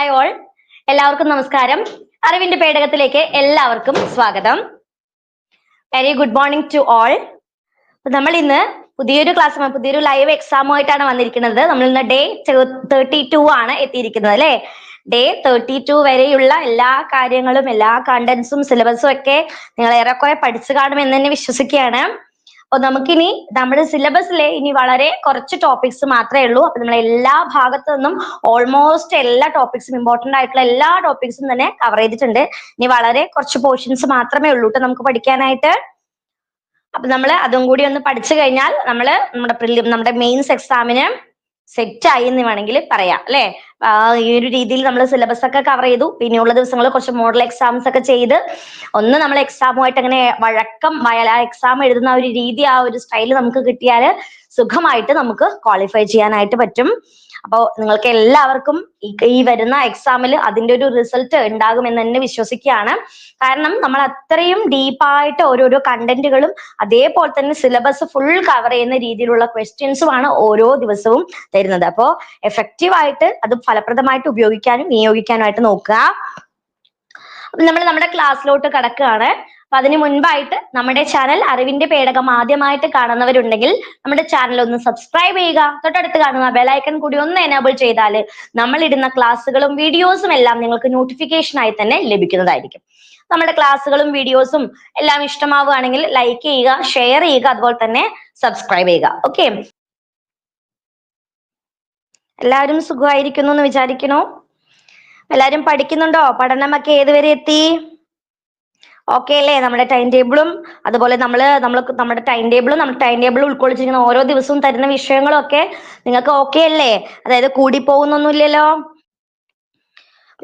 Hi all, എല്ലാവർക്കും നമസ്കാരം. അറിവിന്റെ പേടകത്തിലേക്ക് എല്ലാവർക്കും സ്വാഗതം. Very good morning to all. നമ്മൾ ഇന്ന് പുതിയൊരു ലൈവ് എക്സാമുമായിട്ടാണ് വന്നിരിക്കുന്നത്. നമ്മൾ ഇന്ന് ഡേ 32 ആണ് എത്തിയിരിക്കുന്നത് അല്ലെ. ഡേ 32 വരെയുള്ള എല്ലാ കാര്യങ്ങളും, എല്ലാ കണ്ടന്റ്സും സിലബസും ഒക്കെ നിങ്ങൾ ഏറെക്കുറെ പഠിച്ചു കാണുമെന്ന് തന്നെ വിശ്വസിക്കുകയാണ്. അപ്പൊ നമുക്കിനി നമ്മുടെ സിലബസിലെ ഇനി വളരെ കുറച്ച് ടോപ്പിക്സ് മാത്രമേ ഉള്ളൂ. അപ്പൊ നമ്മൾ എല്ലാ ഭാഗത്തു നിന്നും ഓൾമോസ്റ്റ് എല്ലാ ടോപ്പിക്സും, ഇമ്പോർട്ടന്റ് ആയിട്ടുള്ള എല്ലാ ടോപ്പിക്സും തന്നെ കവർ ചെയ്തിട്ടുണ്ട്. ഇനി വളരെ കുറച്ച് പോർഷൻസ് മാത്രമേ ഉള്ളൂ കേട്ടോ നമുക്ക് പഠിക്കാനായിട്ട്. അപ്പൊ നമ്മൾ അതും കൂടി ഒന്ന് പഠിച്ചു കഴിഞ്ഞാൽ നമ്മുടെ മെയിൻസ് എക്സാമിന് സെറ്റ് ആയി എന്ന് വേണമെങ്കിൽ പറയാം അല്ലെ. ഈ ഒരു രീതിയിൽ നമ്മൾ സിലബസ് ഒക്കെ കവർ ചെയ്തു. പിന്നെയുള്ള ദിവസങ്ങൾ കുറച്ച് മോഡൽ എക്സാംസ് ഒക്കെ ചെയ്ത് ഒന്ന് നമ്മൾ എക്സാമുമായിട്ട് അങ്ങനെ എക്സാം എഴുതുന്ന ഒരു രീതി, ആ ഒരു സ്റ്റൈൽ നമുക്ക് കിട്ടിയാൽ സുഖമായിട്ട് നമുക്ക് ക്വാളിഫൈ ചെയ്യാനായിട്ട് പറ്റും. അപ്പോൾ നിങ്ങൾക്ക് എല്ലാവർക്കും ഈ വരുന്ന എക്സാമിൽ അതിന്റെ ഒരു റിസൾട്ട് ഉണ്ടാകുമെന്ന് തന്നെ വിശ്വസിക്കുകയാണ്. കാരണം നമ്മൾ അത്രയും ഡീപ്പായിട്ട് ഓരോരോ കണ്ടന്റുകളും അതേപോലെ തന്നെ സിലബസ് ഫുൾ കവർ ചെയ്യുന്ന രീതിയിലുള്ള ക്വസ്റ്റ്യൻസുമാണ് ഓരോ ദിവസവും തരുന്നത്. അപ്പോൾ എഫക്റ്റീവ് ആയിട്ട് അത് ഫലപ്രദമായിട്ട് ഉപയോഗിക്കാനും വിനിയോഗിക്കാനുമായിട്ട് നോക്കുക. നമ്മൾ നമ്മുടെ ക്ലാസ്സിലോട്ട് കടക്കുകയാണ്. അപ്പൊ അതിന് മുൻപായിട്ട് നമ്മുടെ ചാനൽ അറിവിന്റെ പേടകം ആദ്യമായിട്ട് കാണുന്നവരുണ്ടെങ്കിൽ നമ്മുടെ ചാനൽ ഒന്ന് സബ്സ്ക്രൈബ് ചെയ്യുക. തൊട്ടടുത്ത് കാണുന്ന ബെലൈക്കൺ കൂടി ഒന്ന് എനേബിൾ ചെയ്താൽ നമ്മൾ ഇടുന്ന ക്ലാസ്സുകളും വീഡിയോസും എല്ലാം നിങ്ങൾക്ക് നോട്ടിഫിക്കേഷൻ ആയി തന്നെ ലഭിക്കുന്നതായിരിക്കും. നമ്മുടെ ക്ലാസ്സുകളും വീഡിയോസും എല്ലാം ഇഷ്ടമാവുകയാണെങ്കിൽ ലൈക്ക് ചെയ്യുക, ഷെയർ ചെയ്യുക, അതുപോലെ തന്നെ സബ്സ്ക്രൈബ് ചെയ്യുക. ഓക്കെ, എല്ലാവരും സുഖമായിരിക്കുന്നു എന്ന് വിചാരിക്കുന്നു. എല്ലാവരും പഠിക്കുന്നുണ്ടോ? പഠനമൊക്കെ ഏതുവരെ എത്തി? ഓക്കെ അല്ലേ? നമ്മുടെ ടൈം ടേബിളും അതുപോലെ നമ്മുടെ ടൈം ടേബിൾ ഉൾക്കൊള്ളിച്ചിരിക്കുന്ന ഓരോ ദിവസവും തരുന്ന വിഷയങ്ങളും ഒക്കെ നിങ്ങൾക്ക് ഓക്കെ അല്ലേ? അതായത് കൂടി പോകുന്നൊന്നുമില്ലല്ലോ.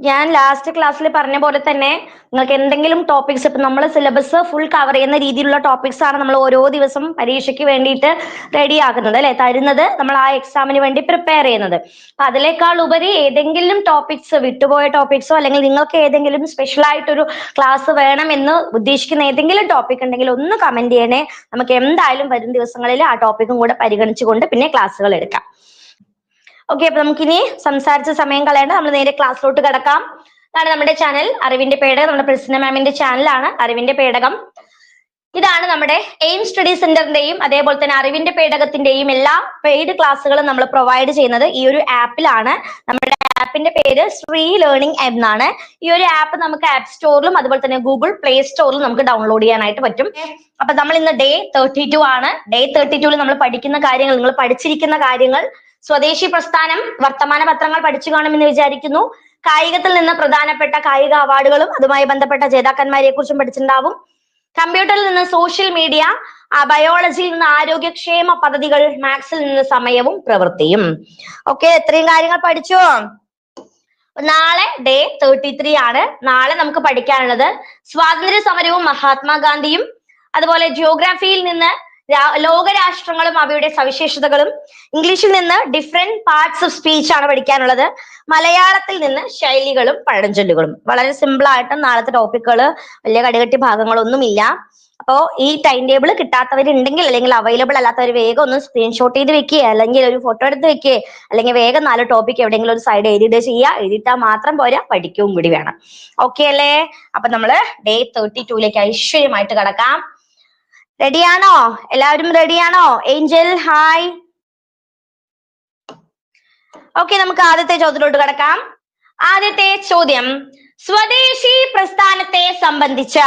ഞാൻ ലാസ്റ്റ് ക്ലാസ്സിൽ പറഞ്ഞ പോലെ തന്നെ നിങ്ങൾക്ക് എന്തെങ്കിലും ടോപ്പിക്സ്, ഇപ്പൊ നമ്മൾ സിലബസ് ഫുൾ കവർ ചെയ്യുന്ന രീതിയിലുള്ള ടോപ്പിക്സ് ആണ് നമ്മൾ ഓരോ ദിവസം പരീക്ഷയ്ക്ക് വേണ്ടിയിട്ട് റെഡി ആക്കുന്നത് അല്ലെ, തരുന്നത്, നമ്മൾ ആ എക്സാമിന് വേണ്ടി പ്രിപ്പയർ ചെയ്യുന്നത്. അപ്പൊ അതിനേക്കാൾ ഉപരി ഏതെങ്കിലും ടോപ്പിക്സ്, വിട്ടുപോയ ടോപ്പിക്സോ അല്ലെങ്കിൽ നിങ്ങൾക്ക് ഏതെങ്കിലും സ്പെഷ്യൽ ആയിട്ടൊരു ക്ലാസ് വേണം എന്ന് ഉദ്ദേശിക്കുന്ന ഏതെങ്കിലും ടോപ്പിക് ഉണ്ടെങ്കിൽ ഒന്ന് കമന്റ് ചെയ്യണേ. നമുക്ക് എന്തായാലും വരും ദിവസങ്ങളിൽ ആ ടോപ്പിക്കും കൂടെ പരിഗണിച്ചുകൊണ്ട് പിന്നെ ക്ലാസ്സുകൾ എടുക്കാം. ഓക്കെ, അപ്പൊ നമുക്കിനി സംസാരിച്ച സമയം കളയേണ്ട, നമ്മൾ നേരെ ക്ലാസ്സിലോട്ട് കിടക്കാം. ഇതാണ് നമ്മുടെ ചാനൽ അറിവിന്റെ പേടകം. നമ്മുടെ പ്രസിദ്ധ മാമിന്റെ ചാനലാണ് അറിവിന്റെ പേടകം. ഇതാണ് നമ്മുടെ എയിം സ്റ്റഡി സെന്ററിന്റെയും അതേപോലെ തന്നെ അറിവിന്റെ പേടകത്തിന്റെയും എല്ലാ പെയ്ഡ് ക്ലാസ്സുകളും നമ്മൾ പ്രൊവൈഡ് ചെയ്യുന്നത് ഈ ഒരു ആപ്പിലാണ്. നമ്മുടെ ആപ്പിന്റെ പേര് ശ്രീ ലേണിംഗ് എന്നാണ്. ഈ ഒരു ആപ്പ് നമുക്ക് ആപ്പ് സ്റ്റോറിലും അതുപോലെ തന്നെ ഗൂഗിൾ പ്ലേ സ്റ്റോറിലും നമുക്ക് ഡൗൺലോഡ് ചെയ്യാനായിട്ട് പറ്റും. അപ്പൊ നമ്മൾ ഇന്ന് ഡേ 32 ആണ്. ഡേ 32 നമ്മൾ പഠിക്കുന്ന കാര്യങ്ങൾ, നിങ്ങൾ പഠിച്ചിരിക്കുന്ന കാര്യങ്ങൾ, സ്വദേശി പ്രസ്ഥാനം, വർത്തമാന പത്രങ്ങൾ പഠിച്ചു കാണുമെന്ന് വിചാരിക്കുന്നു. കായികത്തിൽ നിന്ന് പ്രധാനപ്പെട്ട കായിക അവാർഡുകളും അതുമായി ബന്ധപ്പെട്ട ജേതാക്കന്മാരെ കുറിച്ചും പഠിച്ചിട്ടുണ്ടാവും. കമ്പ്യൂട്ടറിൽ നിന്ന് സോഷ്യൽ മീഡിയ, ബയോളജിയിൽ നിന്ന് ആരോഗ്യക്ഷേമ പദ്ധതികൾ, മാത്സിൽ നിന്ന് സമയവും പ്രവൃത്തിയും. ഓക്കെ, ഇത്രയും കാര്യങ്ങൾ പഠിച്ചോ? നാളെ ഡേ 33 ആണ്. നാളെ നമുക്ക് പഠിക്കാനുള്ളത് സ്വാതന്ത്ര്യ സമരവും മഹാത്മാഗാന്ധിയും, അതുപോലെ ജിയോഗ്രാഫിയിൽ നിന്ന് ലോകരാഷ്ട്രങ്ങളും അവയുടെ സവിശേഷതകളും, ഇംഗ്ലീഷിൽ നിന്ന് ഡിഫറെന്റ് പാർട്സ് ഓഫ് സ്പീച്ച് ആണ് പഠിക്കാനുള്ളത്, മലയാളത്തിൽ നിന്ന് ശൈലികളും പഴഞ്ചൊല്ലുകളും. വളരെ സിമ്പിൾ ആയിട്ട് നാളത്തെ ടോപ്പിക്കുകൾ, വലിയ കടുകട്ടി ഭാഗങ്ങളൊന്നുമില്ല. അപ്പോ ഈ ടൈം ടേബിൾ കിട്ടാത്തവരുണ്ടെങ്കിൽ അല്ലെങ്കിൽ അവൈലബിൾ അല്ലാത്തവർ വേഗം ഒന്ന് സ്ക്രീൻഷോട്ട് ചെയ്ത് വെക്കുക, അല്ലെങ്കിൽ ഒരു ഫോട്ടോ എടുത്ത് വെക്കുക, അല്ലെങ്കിൽ വേഗം 4 ടോപ്പിക് എവിടെയെങ്കിലും ഒരു സൈഡ് എഴുതിയിട്ട് ചെയ്യുക. എഴുതിയിട്ടാൽ മാത്രം പോരാ, പഠിക്കുകയും കൂടി വേണം. ഓക്കെ അല്ലേ? അപ്പൊ നമ്മള് ഡേ 32ലേക്ക് ഐശ്വര്യമായിട്ട് കിടക്കാം. റെഡിയാണോ? എല്ലാവരും റെഡിയാണോ? Angel hi. ഓക്കെ, നമുക്ക് ആദ്യത്തെ ചോദ്യത്തിലോട്ട് കിടക്കാം. ആദ്യത്തെ ചോദ്യം, സ്വദേശി പ്രസ്ഥാനത്തെ സംബന്ധിച്ച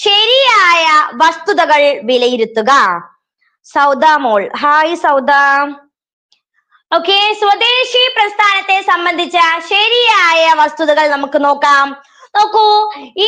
ശരിയായ വസ്തുതകൾ വിലയിരുത്തുക. സൗദ മോൾ ഹായ്. സൗദ, ഓക്കെ, സ്വദേശി പ്രസ്ഥാനത്തെ സംബന്ധിച്ച ശരിയായ വസ്തുതകൾ നമുക്ക് നോക്കാം. നോക്കൂ,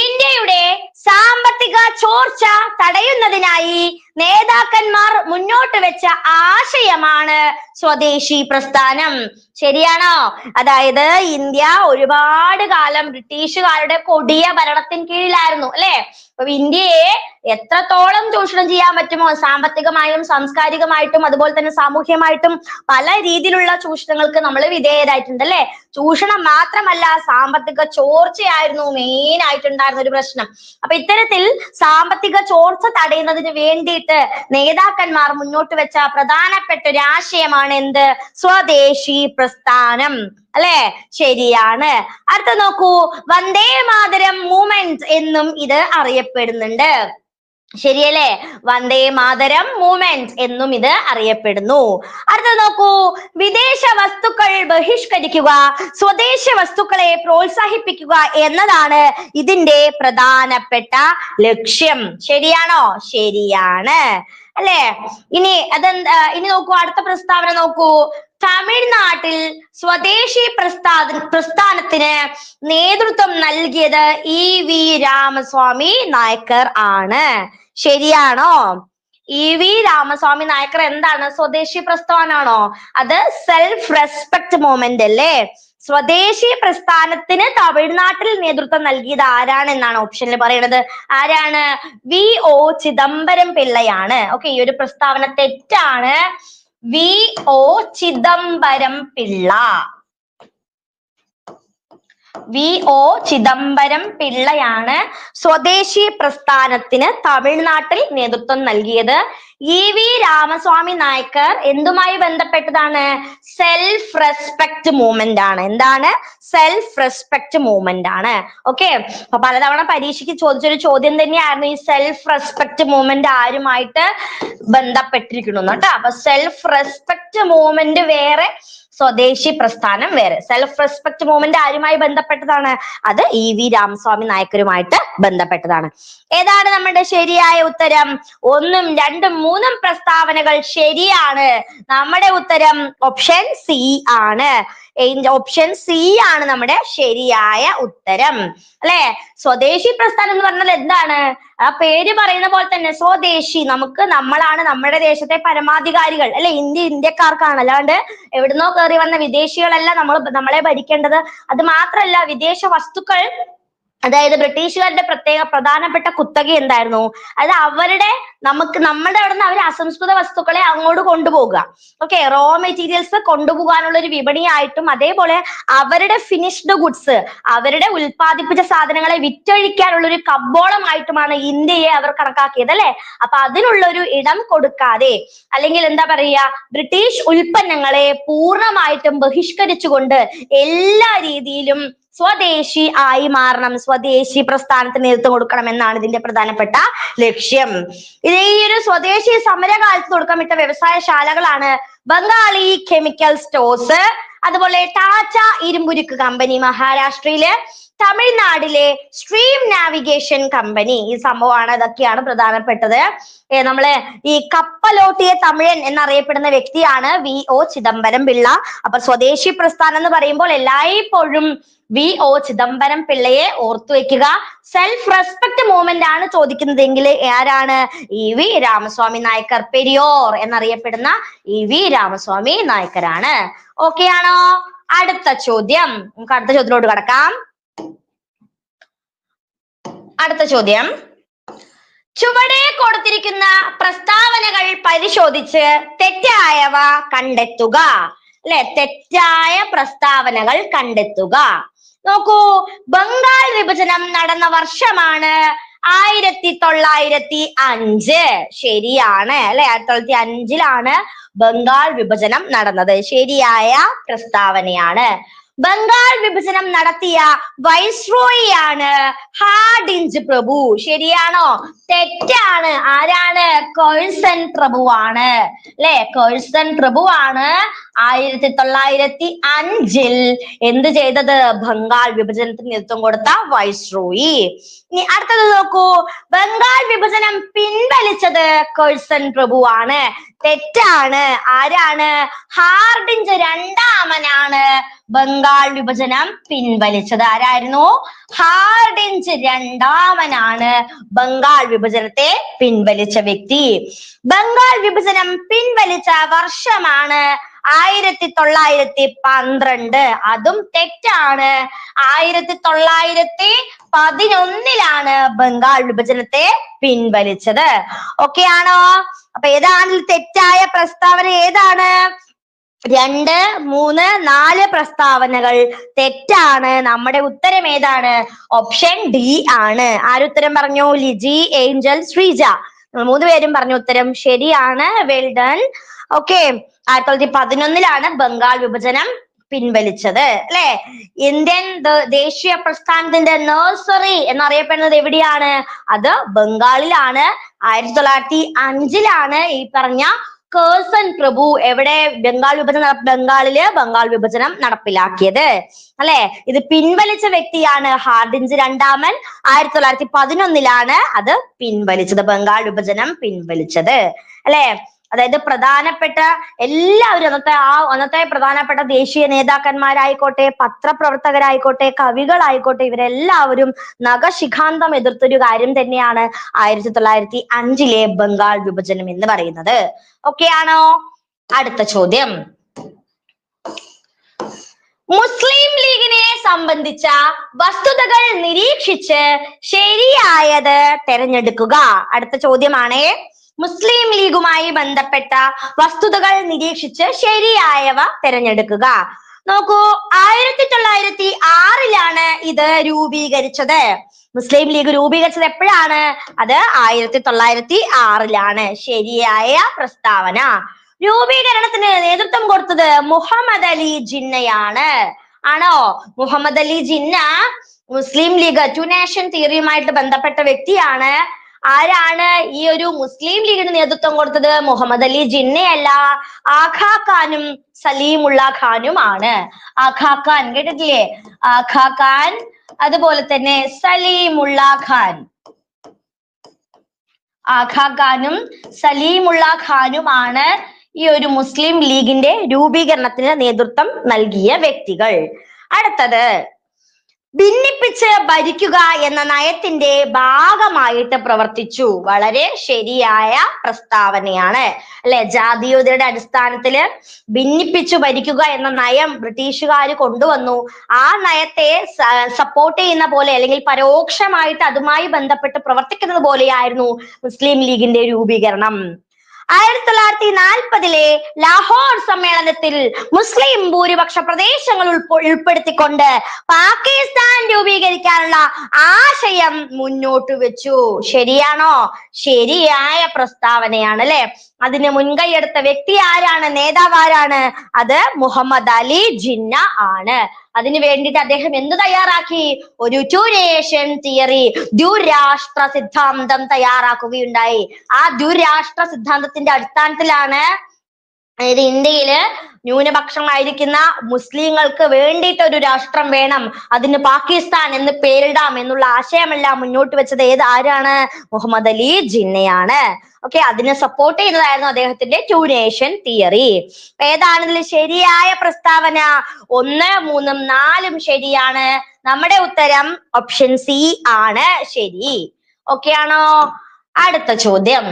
ഇന്ത്യയുടെ സാമ്പത്തിക ചോർച്ച തടയുന്നതിനായി നേതാക്കന്മാർ മുന്നോട്ട് വെച്ച ആശയമാണ് സ്വദേശി പ്രസ്ഥാനം. ശരിയാണോ? അതായത് ഇന്ത്യ ഒരുപാട് കാലം ബ്രിട്ടീഷുകാരുടെ കൊടിയ ഭരണത്തിന് കീഴിലായിരുന്നു അല്ലെ. അപ്പൊ ഇന്ത്യയെ എത്രത്തോളം ചൂഷണം ചെയ്യാൻ പറ്റുമോ, സാമ്പത്തികമായും സാംസ്കാരികമായിട്ടും അതുപോലെ തന്നെ സാമൂഹ്യമായിട്ടും പല രീതിയിലുള്ള ചൂഷണങ്ങൾക്ക് നമ്മൾ വിധേയരായിട്ടുണ്ട് അല്ലെ. ചൂഷണം മാത്രമല്ല, സാമ്പത്തിക ചോർച്ചയായിരുന്നു മെയിൻ ആയിട്ടുണ്ടായിരുന്ന ഒരു പ്രശ്നം. അപ്പൊ ഇത്തരത്തിൽ സാമ്പത്തിക ചോർച്ച തടയുന്നതിന് വേണ്ടിയിട്ട് നേതാക്കന്മാർ മുന്നോട്ട് വെച്ച പ്രധാനപ്പെട്ട ഒരു ആശയമാണ് എന്ത്? സ്വദേശി പ്രസ്ഥാനം. അല്ലെ? ശരിയാണ്. അടുത്ത നോക്കൂ, വന്ദേ മാതരം മൂവ്മെന്റ് എന്നും ഇത് അറിയപ്പെടുന്നുണ്ട്. ശരിയല്ലേ? വന്ദേ മാതരം മൂവ്മെന്റ് എന്നും ഇത് അറിയപ്പെടുന്നു. അടുത്ത നോക്കൂ, വിദേശ വസ്തുക്കൾ ബഹിഷ്കരിക്കുക, സ്വദേശ വസ്തുക്കളെ പ്രോത്സാഹിപ്പിക്കുക എന്നതാണ് ഇതിന്റെ പ്രധാനപ്പെട്ട ലക്ഷ്യം. ശരിയാണോ? ശരിയാണ്. അല്ലെ? ഇനി നോക്കൂ, അടുത്ത പ്രസ്താവന നോക്കൂ. തമിഴ്നാട്ടിൽ സ്വദേശി പ്രസ്ഥാനത്തിന് നേതൃത്വം നൽകിയത് EV രാമസ്വാമി നായ്ക്കർ ആണ്. ശരിയാണോ? EV രാമസ്വാമി നായ്ക്കർ എന്താണ്? സ്വദേശി പ്രസ്ഥാനാണോ? അത് സെൽഫ് റെസ്പെക്ട് മൂവ്മെന്റ് അല്ലേ? സ്വദേശി പ്രസ്ഥാനത്തിന് തമിഴ്നാട്ടിൽ നേതൃത്വം നൽകിയത് ആരാണെന്നാണ് ഓപ്ഷനിൽ പറയുന്നത്. ആരാണ്? VO ചിദംബരം പിള്ളയാണ്. ഓക്കെ, ഈ ഒരു പ്രസ്താവന തെറ്റാണ്. VO ചിദംബരം പിള്ള. VO ചിദംബരം പിള്ളയാണ് സ്വദേശി പ്രസ്ഥാനത്തിന് തമിഴ്നാട്ടിൽ നേതൃത്വം നൽകിയത്. EV രാമസ്വാമി നായ്ക്കർ എന്തുമായി ബന്ധപ്പെട്ടതാണ്? സെൽഫ് റെസ്പെക്ട് മൂവ്മെന്റ് ആണ്. എന്താണ്? സെൽഫ് റെസ്പെക്ട് മൂവ്മെന്റ് ആണ്. ഓക്കെ, അപ്പൊ പലതവണ പരീക്ഷയ്ക്ക് ചോദിച്ചൊരു ചോദ്യം തന്നെയായിരുന്നു ഈ സെൽഫ് റെസ്പെക്ട് മൂവ്മെന്റ് ആരുമായിട്ട് ബന്ധപ്പെട്ടിരിക്കുന്നു കേട്ടോ. അപ്പൊ സെൽഫ് റെസ്പെക്ട് മൂവ്മെന്റ് വേറെ, സ്വദേശി പ്രസ്ഥാനം വേറെ. സെൽഫ് റെസ്പെക്ട് മൂവ്മെന്റ് ആരുമായി ബന്ധപ്പെട്ടതാണ്? അത് EV രാമസ്വാമി നായ്ക്കരുമായിട്ട് ബന്ധപ്പെട്ടതാണ്. ഏതാണ് നമ്മുടെ ശരിയായ ഉത്തരം? 1, 2, 3 പ്രസ്താവനകൾ ശരിയാണ്. നമ്മുടെ ഉത്തരം ഓപ്ഷൻ സി ആണ്. ഓപ്ഷൻ സി ആണ് നമ്മുടെ ശരിയായ ഉത്തരം. അല്ലെ? സ്വദേശി പ്രസ്ഥാനം എന്ന് പറഞ്ഞാൽ എന്താണ്? ആ പേര് പറയുന്ന പോലെ തന്നെ സ്വദേശി, നമ്മളാണ് നമ്മുടെ ദേശത്തെ പരമാധികാരികൾ അല്ലെ? ഇന്ത്യക്കാർക്കാണ്, അല്ലാണ്ട് എവിടുന്നോ കയറി വന്ന വിദേശികളല്ല നമ്മളെ ഭരിക്കേണ്ടത്. അത് മാത്രല്ല, വിദേശ വസ്തുക്കൾ, അതായത് ബ്രിട്ടീഷുകാരുടെ പ്രധാനപ്പെട്ട കുത്തക എന്തായിരുന്നു? അത് നമ്മുടെ അവിടെ നിന്ന് അവർ അസംസ്കൃത വസ്തുക്കളെ അങ്ങോട്ട് കൊണ്ടുപോകുക. ഓക്കെ, റോ മെറ്റീരിയൽസ് കൊണ്ടുപോകാനുള്ള ഒരു വിപണിയായിട്ടും, അതേപോലെ അവരുടെ ഫിനിഷ്ഡ് ഗുഡ്സ്, അവരുടെ ഉൽപ്പാദിപ്പിച്ച സാധനങ്ങളെ വിറ്റഴിക്കാനുള്ള ഒരു കമ്പോളമായിട്ടുമാണ് ഇന്ത്യയെ അവർ കണക്കാക്കിയത് അല്ലെ? അപ്പൊ അതിനുള്ള ഒരു ഇടം കൊടുക്കാതെ, അല്ലെങ്കിൽ എന്താ പറയുക, ബ്രിട്ടീഷ് ഉൽപ്പന്നങ്ങളെ പൂർണ്ണമായിട്ടും ബഹിഷ്കരിച്ചുകൊണ്ട് എല്ലാ രീതിയിലും സ്വദേശി ആയി മാറണം, സ്വദേശി പ്രസ്ഥാനത്തിന് നേതൃത്വം കൊടുക്കണം എന്നാണ് ഇതിന്റെ പ്രധാനപ്പെട്ട ലക്ഷ്യം. ഈ ഒരു സ്വദേശി സമരകാലത്ത് തുടക്കമിട്ട വ്യവസായശാലകളാണ് ബംഗാളി കെമിക്കൽ സ്റ്റോഴ്സ്, അതുപോലെ ടാറ്റ ഇരുമ്പുരുക്ക് കമ്പനി മഹാരാഷ്ട്രയില്, തമിഴ്നാടിലെ സ്ട്രീം നാവിഗേഷൻ കമ്പനി. ഈ സംഭവമാണ്, ഇതൊക്കെയാണ് പ്രധാനപ്പെട്ടത്. ഈ കപ്പലോട്ടിയ തമിഴൻ എന്നറിയപ്പെടുന്ന വ്യക്തിയാണ് VO ചിദംബരം പിള്ള. അപ്പൊ സ്വദേശി പ്രസ്ഥാനം എന്ന് പറയുമ്പോൾ എല്ലായ്പ്പോഴും VO ചിദംബരം പിള്ളയെ ഓർത്തു വെക്കുക. സെൽഫ് റെസ്പെക്ട് മൂവ്മെന്റ് ആണ് ചോദിക്കുന്നതെങ്കിൽ ആരാണ്? EV രാമസ്വാമി നായ്ക്കർ, പെരിയോർ എന്നറിയപ്പെടുന്ന EV രാമസ്വാമി നായ്ക്കരാണ്. ഓക്കെ ആണോ? അടുത്ത ചോദ്യം, നമുക്ക് അടുത്ത ചോദ്യത്തിലോട്ട് കടക്കാം. അടുത്ത ചോദ്യം, ചുവടെ കൊടുത്തിരിക്കുന്ന പ്രസ്താവനകൾ പരിശോധിച്ച് തെറ്റായവ കണ്ടെത്തുക. അല്ലെ? തെറ്റായ പ്രസ്താവനകൾ കണ്ടെത്തുക. നോക്കൂ, ബംഗാൾ വിഭജനം നടന്ന വർഷമാണ് 1905. ശരിയാണ് അല്ലെ? 1905 ബംഗാൾ വിഭജനം നടന്നത്. ശരിയായ പ്രസ്താവനയാണ്. ബംഗാൾ വിഭജനം നടത്തിയ വൈസ്രോയിയാണ് ഹാർഡിഞ്ച് പ്രഭു. ശരിയാണോ? തെറ്റാണ്. ആരാണ്? കേഴ്സൺ പ്രഭുവാണ് അല്ലെ? കേഴ്സൺ പ്രഭുവാണ് 1905 എന്ത് ചെയ്തത്? ബംഗാൾ വിഭജനത്തിന് നേതൃത്വം കൊടുത്ത വൈസ്രോയി. ഇനി അടുത്തത് നോക്കൂ, ബംഗാൾ വിഭജനം പിൻവലിച്ചത് കേഴ്സൺ പ്രഭുവാണ്. തെറ്റാണ്. ആരാണ്? ഹാർഡിഞ്ച് രണ്ടാമനാണ് ബംഗാൾ വിഭജനം പിൻവലിച്ചത്. ആരായിരുന്നു? ഹാർഡിഞ്ച് രണ്ടാമനാണ് ബംഗാൾ വിഭജനത്തെ പിൻവലിച്ച വ്യക്തി. ബംഗാൾ വിഭജനം പിൻവലിച്ച വർഷമാണ് 1912. അതും തെറ്റാണ്. 1911 ബംഗാൾ വിഭജനത്തെ പിൻവലിച്ചത്. ഓക്കെ ആണോ? അപ്പൊ ഏതാണ് തെറ്റായ പ്രസ്താവന? ഏതാണ്? 2, 3, 4 പ്രസ്താവനകൾ തെറ്റാണ്. നമ്മുടെ ഉത്തരം ഏതാണ്? ഓപ്ഷൻ ഡി ആണ്. ആരുത്തരം പറഞ്ഞു? ലിജി, ഏഞ്ചൽ, ശ്രീജ. 3 പേരും പറഞ്ഞു ഉത്തരം ശരിയാണ്. Well done. ഓക്കെ, 1911 ബംഗാൾ വിഭജനം പിൻവലിച്ചത് അല്ലെ. ഇന്ത്യൻ ദേശീയ പ്രസ്ഥാനത്തിന്റെ നഴ്സറി എന്നറിയപ്പെടുന്നത് എവിടെയാണ്? അത് ബംഗാളിലാണ്. 1905 ഈ പറഞ്ഞ കേഴ്സൺ പ്രഭു എവിടെ ബംഗാൾ വിഭജനം നടപ്പിലാക്കിയത് അല്ലെ. ഇത് പിൻവലിച്ച വ്യക്തിയാണ് ഹാർഡിഞ്ച് രണ്ടാമൻ. 1911 അത് പിൻവലിച്ചത്, ബംഗാൾ വിഭജനം പിൻവലിച്ചത് അല്ലെ. അതായത് പ്രധാനപ്പെട്ട എല്ലാവരും അന്നത്തെ പ്രധാനപ്പെട്ട ദേശീയ നേതാക്കന്മാരായിക്കോട്ടെ, പത്രപ്രവർത്തകരായിക്കോട്ടെ, കവികളായിക്കോട്ടെ, ഇവരെല്ലാവരും നഖശിഖാന്തം എതിർത്തൊരു കാര്യം തന്നെയാണ് 1905 ബംഗാൾ വിഭജനം എന്ന് പറയുന്നത്. ഓക്കെ ആണോ? അടുത്ത ചോദ്യം, മുസ്ലിം ലീഗിനെ സംബന്ധിച്ച വസ്തുതകൾ നിരീക്ഷിച്ച് ശരിയായത് തെരഞ്ഞെടുക്കുക. അടുത്ത ചോദ്യമാണേ. മുസ്ലിം ലീഗുമായി ബന്ധപ്പെട്ട വസ്തുതകൾ നിരീക്ഷിച്ച് ശരിയായവ തിരഞ്ഞെടുക്കുക. നോക്കൂ, 1906 ഇത് രൂപീകരിച്ചത്. മുസ്ലിം ലീഗ് രൂപീകരിച്ചത് എപ്പോഴാണ്? അത് 1906 ശരിയായ പ്രസ്താവന. രൂപീകരണത്തിന് നേതൃത്വം കൊടുത്തത് മുഹമ്മദ് അലി ജിന്നയാണ്. ആണോ? മുഹമ്മദ് അലി ജിന്ന മുസ്ലിം ലീഗ് ടു നേഷൻ തിയറിയുമായിട്ട് ബന്ധപ്പെട്ട വ്യക്തിയാണ്. ആരാണ് ഈ ഒരു മുസ്ലിം ലീഗിന് നേതൃത്വം കൊടുത്തത്? മുഹമ്മദ് അലി ജിന്നയല്ല, ആഖാ ഖാനും സലീമുള്ള ഖാനുമാണ്. ആഖാ ഖാൻ കേട്ടിട്ടില്ലേ? ആഖാ ഖാൻ, അതുപോലെ തന്നെ സലീമുള്ള ഖാൻ. ആഖാ ഖാനും സലീമുള്ള ഖാനുമാണ് ഈ ഒരു മുസ്ലിം ലീഗിന്റെ രൂപീകരണത്തിന് നേതൃത്വം നൽകിയ വ്യക്തികൾ. അടുത്തത്, ഭിന്നിപ്പിച്ച് ഭരിക്കുക എന്ന നയത്തിന്റെ ഭാഗമായിട്ട് പ്രവർത്തിച്ചു. വളരെ ശരിയായ പ്രസ്താവനയാണ് അല്ലെ. ജാതീയതയുടെ അടിസ്ഥാനത്തില് ഭിന്നിപ്പിച്ചു ഭരിക്കുക എന്ന നയം ബ്രിട്ടീഷുകാർ കൊണ്ടുവന്നു. ആ നയത്തെ സപ്പോർട്ട് ചെയ്യുന്ന പോലെ അല്ലെങ്കിൽ പരോക്ഷമായിട്ട് അതുമായി ബന്ധപ്പെട്ട് പ്രവർത്തിക്കുന്നത് പോലെയായിരുന്നു മുസ്ലിം ലീഗിന്റെ രൂപീകരണം. 1940 ലാഹോർ സമ്മേളനത്തിൽ മുസ്ലിം ഭൂരിപക്ഷ പ്രദേശങ്ങൾ ഉൾപ്പെടുത്തിക്കൊണ്ട് പാകിസ്ഥാൻ രൂപീകരിക്കാനുള്ള ആശയം മുന്നോട്ട് വെച്ചു. ശരിയാണോ? ശരിയായ പ്രസ്താവനയാണ് അല്ലെ. അതിന് മുൻകൈയെടുത്ത വ്യക്തി ആരാണ്? നേതാവ് ആരാണ്? അത് മുഹമ്മദ് അലി ജിന്ന ആണ്. അതിനു വേണ്ടിയിട്ട് അദ്ദേഹം എന്ത് തയ്യാറാക്കി? ഒരു ടു നേഷൻ തിയറി, ദ്വിരാഷ്ട്ര സിദ്ധാന്തം തയ്യാറാക്കുകയുണ്ടായി. ആ ദ്വിരാഷ്ട്ര സിദ്ധാന്തത്തിന്റെ അടിസ്ഥാനത്തിലാണ് ഇന്ത്യയില് ന്യൂനപക്ഷമായിരിക്കുന്ന മുസ്ലിങ്ങൾക്ക് വേണ്ടിയിട്ട് ഒരു രാഷ്ട്രം വേണം, അതിന് പാകിസ്ഥാൻ എന്ന് പേരിടാം എന്നുള്ള ആശയമെല്ലാം മുന്നോട്ട് വെച്ചത് ആരാണ്? മുഹമ്മദ് അലി ജിന്നയാണ്. ഓക്കെ, അതിനെ സപ്പോർട്ട് ചെയ്യുന്നതായിരുന്നു അദ്ദേഹത്തിന്റെ ടു നേഷൻ തിയറി. ഏതാണ് ഇതിൽ ശരിയായ പ്രസ്താവന? 1, 3, 4 ശരിയാണ്. നമ്മുടെ ഉത്തരം ഓപ്ഷൻ സി ആണ് ശരി. ഓക്കെ ആണോ? അടുത്ത ചോദ്യം,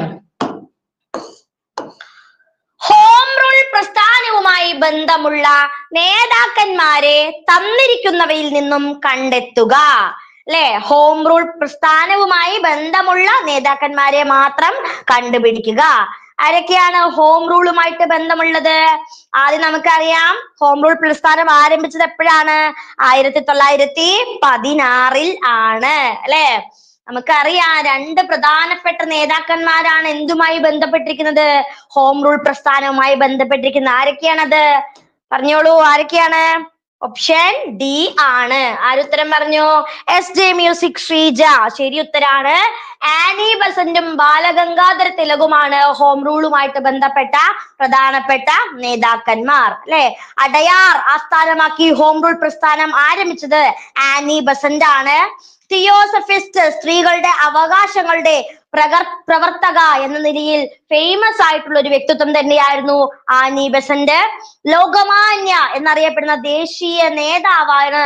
ഹോം റൂൾ പ്രസ്ഥാനവുമായി ബന്ധമുള്ള നേതാക്കന്മാരെ തന്നിരിക്കുന്നവയിൽ നിന്നും കണ്ടെത്തുക. അല്ലെ, ഹോം റൂൾ പ്രസ്ഥാനവുമായി ബന്ധമുള്ള നേതാക്കന്മാരെ മാത്രം കണ്ടുപിടിക്കുക. ആരൊക്കെയാണ് ഹോം റൂളുമായിട്ട് ബന്ധമുള്ളത്? ആദ്യം നമുക്കറിയാം, ഹോം റൂൾ പ്രസ്ഥാനം ആരംഭിച്ചത് എപ്പോഴാണ്? 1916 ആണ് അല്ലെ. നമുക്കറിയാം, 2 പ്രധാനപ്പെട്ട നേതാക്കന്മാരാണ് എന്തുമായി ബന്ധപ്പെട്ടിരിക്കുന്നത്? ഹോം റൂൾ പ്രസ്ഥാനവുമായി ബന്ധപ്പെട്ടിരിക്കുന്നത്. ആരൊക്കെയാണത്? പറഞ്ഞോളൂ, ആരൊക്കെയാണ്? ഓപ്ഷൻ ഡി ആണ്. ആരുത്തരം പറഞ്ഞു? S J music Sreeja. ശരി ഉത്തരാണ്. ആനി ബസന്റും ബാലഗംഗാധര തിലകുമാണ് ഹോം റൂളുമായിട്ട് ബന്ധപ്പെട്ട പ്രധാനപ്പെട്ട നേതാക്കന്മാർ അല്ലെ. അടയാർ ആസ്ഥാനമാക്കി ഹോം റൂൾ പ്രസ്ഥാനം ആരംഭിച്ചത് ആനി ബസന്റ് ആണ്. തിയോസഫിസ്റ്റ്, സ്ത്രീകളുടെ അവകാശങ്ങളുടെ പ്രവർത്തക എന്ന നിലയിൽ ഫേമസ് ആയിട്ടുള്ള ഒരു വ്യക്തിത്വം തന്നെയായിരുന്നു ആനി ബസന്റ്. ലോകമാന്യ എന്നറിയപ്പെടുന്ന ദേശീയ നേതാവാണ്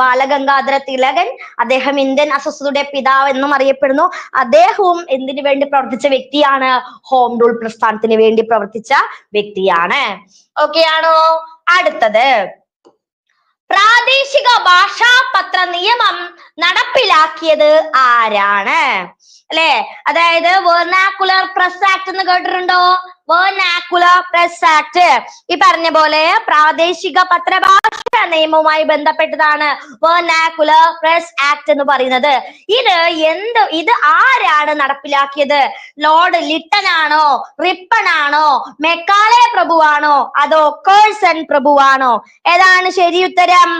ബാലഗംഗാധര തിലകൻ. അദ്ദേഹം ഇന്ത്യൻ അസ്വസ്ഥതയുടെ പിതാവ് എന്നും അറിയപ്പെടുന്നു. അദ്ദേഹവും എന്തിനു വേണ്ടി പ്രവർത്തിച്ച വ്യക്തിയാണ്? ഹോം റൂൾ പ്രസ്ഥാനത്തിന് വേണ്ടി പ്രവർത്തിച്ച വ്യക്തിയാണ്. ഓക്കെ ആണോ? അടുത്തത്, പ്രാദേശിക ഭാഷാ പത്ര നിയമം നടപ്പിലാക്കിയത് ആരാണ്? അല്ലെ, അതായത് വെർനാക്കുലർ പ്രസ് ആക്ട് എന്ന് കേട്ടിട്ടുണ്ടോ? വെർനാക്കുലർ പ്രസ് ആക്ട്. ഈ പറഞ്ഞ പോലെ പ്രാദേശിക പത്രഭാഷ നിയമവുമായി ബന്ധപ്പെട്ടതാണ് വെർനാക്കുലർ പ്രസ് ആക്ട് എന്ന് പറയുന്നത്. ഇത് ആരാണ് നടപ്പിലാക്കിയത്? ലോർഡ് ലിട്ടൺ ആണോ, റിപ്പൺ ആണോ, മെക്കാളെ പ്രഭുവാണോ, അതോ കേഴ്സൺ പ്രഭുവാണോ? ഏതാണ് ശരി ഉത്തരം?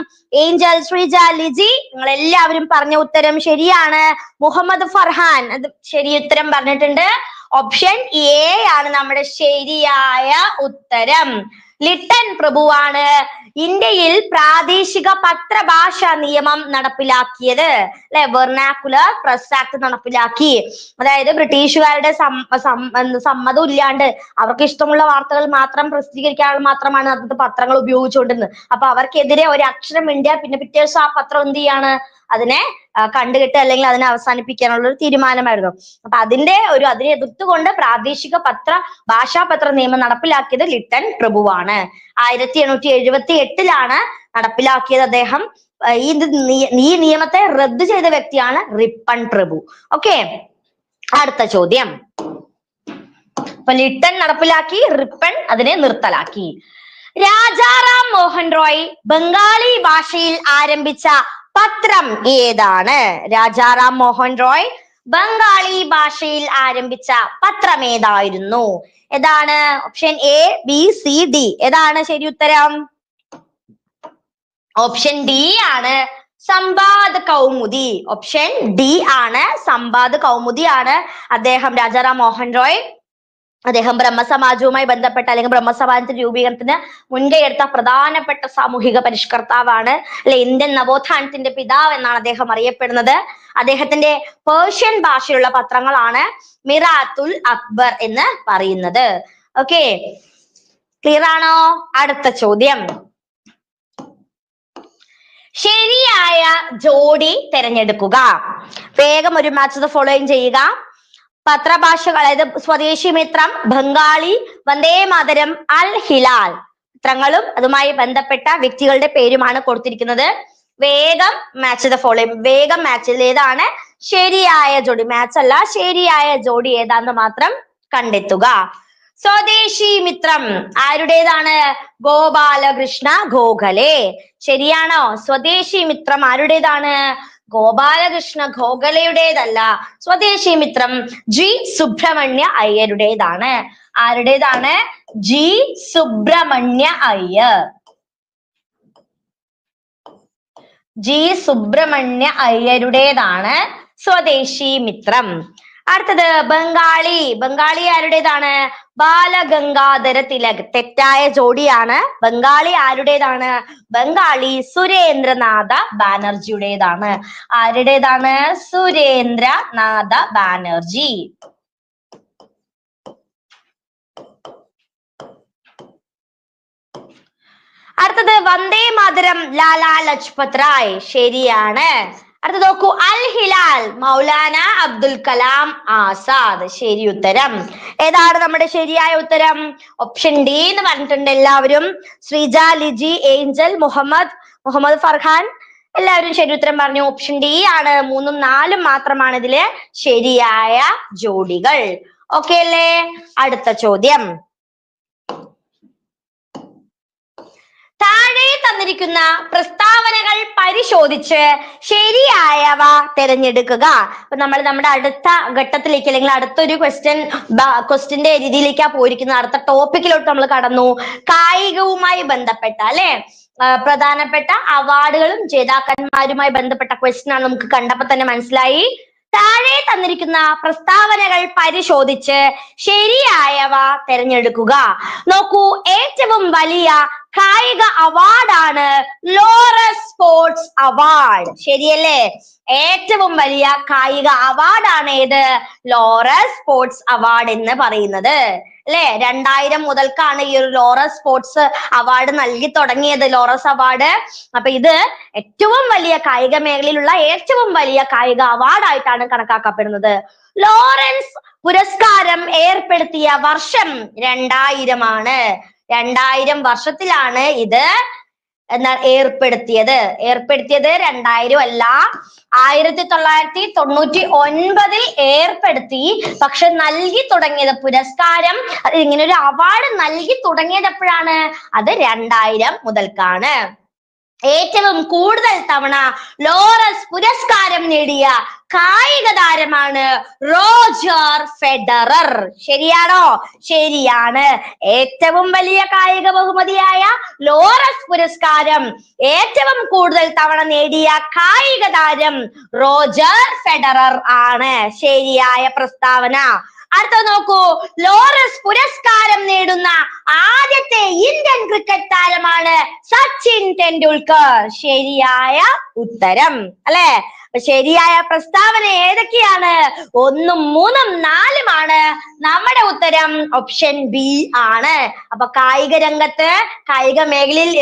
ഏഞ്ചൽ, ശ്രീജ, ലിജി, നിങ്ങൾ എല്ലാവരും പറഞ്ഞ ഉത്തരം ശരിയാണ്. മുഹമ്മദ് ഫർഹാൻ അത് ശരി ഉത്തരം പറഞ്ഞിട്ടുണ്ട്. ഓപ്ഷൻ എ ആണ് നമ്മുടെ ശരിയായ ഉത്തരം. ലിട്ടൺ പ്രഭുവാണ് ഇന്ത്യയിൽ പ്രാദേശിക പത്രഭാഷ നിയമം നടപ്പിലാക്കിയത്, അല്ലെ? വെർനാക്കുലർ പ്രസ് ആക്ട് നടപ്പിലാക്കി. അതായത് ബ്രിട്ടീഷുകാരുടെ സമ്മതം ഇല്ലാണ്ട് അവർക്ക് ഇഷ്ടമുള്ള വാർത്തകൾ മാത്രം പ്രസിദ്ധീകരിക്കാൻ മാത്രമാണ് അന്നത്തെ പത്രങ്ങൾ ഉപയോഗിച്ചുകൊണ്ടിരുന്നത്. അപ്പൊ അവർക്കെതിരെ ഒരു അക്ഷരം മിണ്ടിയാൽ പിന്നെ പിറ്റേ ദിവസം ആ പത്രം എന്ത് ചെയ്യാണ്? അതിനെ കണ്ടുകെട്ട് അല്ലെങ്കിൽ അതിനെ അവസാനിപ്പിക്കാനുള്ള ഒരു തീരുമാനമായിരുന്നു. അപ്പൊ അതിനെ എതിർത്തുകൊണ്ട് പ്രാദേശിക ഭാഷാപത്ര നിയമം നടപ്പിലാക്കിയത് ലിട്ടൺ പ്രഭുവാണ്. 1878 നടപ്പിലാക്കിയത് അദ്ദേഹം. ഈ നിയമത്തെ റദ്ദ് ചെയ്ത വ്യക്തിയാണ് റിപ്പൺ പ്രഭു. ഓക്കെ, അടുത്ത ചോദ്യം. അപ്പൊ ലിട്ടൺ നടപ്പിലാക്കി, റിപ്പൺ അതിനെ നിർത്തലാക്കി. രാജാറാം മോഹൻ റോയ് ബംഗാളി ഭാഷയിൽ ആരംഭിച്ച പത്രം ഏതാണ്? രാജാറാം മോഹൻ റോയ് ബംഗാളി ഭാഷയിൽ ആരംഭിച്ച പത്രം ഏതായിരുന്നു? ഏതാണ്? Option A, B, C, D. ഏതാണ് ശരി ഉത്തരം? ഓപ്ഷൻ ഡി ആണ് സംവാദ് കൗമുദി. ഓപ്ഷൻ ഡി ആണ് സംവാദ് കൗമുദിയാണ് അദ്ദേഹം രാജാറാം മോഹൻ റോയ് അദ്ദേഹം ബ്രഹ്മസമാജവുമായി ബന്ധപ്പെട്ട അല്ലെങ്കിൽ ബ്രഹ്മസമാജത്തിന്റെ രൂപീകരണത്തിന് മുൻകൈയെടുത്ത പ്രധാനപ്പെട്ട സാമൂഹിക പരിഷ്കർത്താവാണ്, അല്ലെ? ഇന്ത്യൻ നവോത്ഥാനത്തിന്റെ പിതാവ് എന്നാണ് അദ്ദേഹം അറിയപ്പെടുന്നത്. അദ്ദേഹത്തിന്റെ പേർഷ്യൻ ഭാഷയിലുള്ള പത്രങ്ങളാണ് മിറാത്തുൽ അക്ബർ എന്ന് പറയുന്നത്. ഓക്കെ, ക്ലിയർ ആണോ? അടുത്ത ചോദ്യം. ശരിയായ ജോഡി തിരഞ്ഞെടുക്കുക. വേഗം ഒരു മാച്ച് ദ ഫോളോയിങ് ചെയ്യുക. പത്രഭാഷകൾ, അതായത് സ്വദേശി മിത്രം, ബംഗാളി, വന്ദേ മാതരം, അൽ ഹിലാൽ പത്രങ്ങളും അതുമായി ബന്ധപ്പെട്ട വ്യക്തികളുടെ പേരുമാണ് കൊടുത്തിരിക്കുന്നത്. വേഗം മാച്ച് ദ ഫോളോയിങ്, വേഗം മാച്ച്. ഏതാണ് ശരിയായ ജോഡി? മാച്ച് അല്ല, ശരിയായ ജോഡി ഏതാന്ന് മാത്രം കണ്ടെത്തുക. സ്വദേശി മിത്രം ആരുടേതാണ്? ഗോപാലകൃഷ്ണ ഗോഖലെ. ശരിയാണോ? സ്വദേശി മിത്രം ആരുടേതാണ്? ഗോപാലകൃഷ്ണ ഗോഖലെയുടേതല്ല. സ്വദേശി മിത്രം ജി സുബ്രഹ്മണ്യ അയ്യരുടേതാണ്. ആരുടേതാണ്? ജി സുബ്രഹ്മണ്യ അയ്യർ. ജി സുബ്രഹ്മണ്യ അയ്യരുടേതാണ് സ്വദേശി മിത്രം. അടുത്തത് ബംഗാളി. ബംഗാളി ആരുടേതാണ്? ബാലഗംഗാധര തിലക്. തെറ്റായ ജോഡിയാണ്. ബംഗാളി ആരുടേതാണ്? ബംഗാളി സുരേന്ദ്രനാഥ ബാനർജിയുടേതാണ്. ആരുടേതാണ്? സുരേന്ദ്രനാഥ ബാനർജി. അടുത്തത് വന്ദേ മാതരം ലാലാ ലജ്പത് റായ്. ശരിയാണ്. അടുത്ത നോക്കൂ, അൽ ഹിലാൽ മൗലാന അബ്ദുൽ കലാം ആസാദ്. ശരി ഉത്തരം. ഏതാണ് നമ്മുടെ ശരിയായ ഉത്തരം? ഓപ്ഷൻ ഡി എന്ന് പറഞ്ഞിട്ടുണ്ട് എല്ലാവരും. ശ്രീജ, ലിജി, ഏഞ്ചൽ, മുഹമ്മദ് ഫർഹാൻ എല്ലാവരും ശരി ഉത്തരം പറഞ്ഞു. ഓപ്ഷൻ ഡി ആണ്. 3ഉം 4ഉം മാത്രമാണ് ഇതിലെ ശരിയായ ജോഡികൾ. ഓക്കെ അല്ലേ? അടുത്ത ചോദ്യം. താഴെ തന്നിരിക്കുന്ന പ്രസ്താവനകൾ പരിശോധിച്ച് ശരിയായവ തിരഞ്ഞെടുക്കുക. അപ്പൊ നമ്മൾ നമ്മുടെ അടുത്ത ഘട്ടത്തിലേക്ക് അല്ലെങ്കിൽ അടുത്തൊരു ക്വസ്റ്റ്യന്റെ രീതിയിലേക്കാ പോയിരിക്കുന്നത്. അടുത്ത ടോപ്പിക്കിലോട്ട് നമ്മൾ കടന്നു. കായികവുമായി ബന്ധപ്പെട്ട, അല്ലെ, പ്രധാനപ്പെട്ട അവാർഡുകളും ജേതാക്കന്മാരുമായി ബന്ധപ്പെട്ട ക്വസ്റ്റ്യൻ ആണ്. നമുക്ക് കണ്ടപ്പോ തന്നെ മനസ്സിലായി. താഴെ തന്നിരിക്കുന്ന പ്രസ്താവനകൾ പരിശോധിച്ച് ശരിയായവ തിരഞ്ഞെടുക്കുക. നോക്കൂ, ഏറ്റവും വലിയ കായിക അവാർഡാണ് ലോറസ് സ്പോർട്സ് അവാർഡ്. ശരിയല്ലേ? ഏറ്റവും വലിയ കായിക അവാർഡാണ് ഏത്? ലോറസ് സ്പോർട്സ് അവാർഡ് എന്ന് പറയുന്നത്, അല്ലെ? 2000 മുതൽക്കാണ് ഈ ഒരു ലോറസ് സ്പോർട്സ് അവാർഡ് നൽകി തുടങ്ങിയത്, ലോറസ് അവാർഡ്. അപ്പൊ ഇത് ഏറ്റവും വലിയ കായിക മേഖലയിലുള്ള ഏറ്റവും വലിയ കായിക അവാർഡായിട്ടാണ് കണക്കാക്കപ്പെടുന്നത്. ലോറൻസ് പുരസ്കാരം ഏർപ്പെടുത്തിയ വർഷം 2000 ആണ്. 2000 വർഷത്തിലാണ് ഇത് എന്നാൽ ഏർപ്പെടുത്തിയത് 2000 അല്ല, 1999 ഏർപ്പെടുത്തി. പക്ഷെ നൽകി തുടങ്ങിയത് പുരസ്കാരം, ഇങ്ങനെ ഒരു അവാർഡ് നൽകി തുടങ്ങിയത് എപ്പോഴാണ്? അത് 2000 മുതൽക്കാണ്. ഏറ്റവും കൂടുതൽ തവണ ലോറസ് പുരസ്കാരം നേടിയ കായിക താരമാണ് റോജർ ഫെഡറർ. ശരിയാണോ? ശരിയാണ്. ഏറ്റവും വലിയ കായിക ബഹുമതിയായ ലോറസ് പുരസ്കാരം ഏറ്റവും കൂടുതൽ തവണ നേടിയ കായിക താരം റോജർ ഫെഡറർ ആണ്. ശരിയായ പ്രസ്താവന. അടുത്ത നോക്കൂ, ലോറസ് പുരസ്കാരം നേടുന്ന ആദ്യത്തെ ഇന്ത്യൻ ക്രിക്കറ്റ് താരമാണ് സച്ചിൻ ടെണ്ടുൽക്കർ. ശരിയായ ഉത്തരം അല്ലെ? ശരിയായ പ്രസ്താവന ഏതൊക്കെയാണ്? 1, 3, 4 നമ്മുടെ ഉത്തരം ഓപ്ഷൻ ബി ആണ്. അപ്പൊ കായിക രംഗത്ത്, കായിക മേഖലയിൽ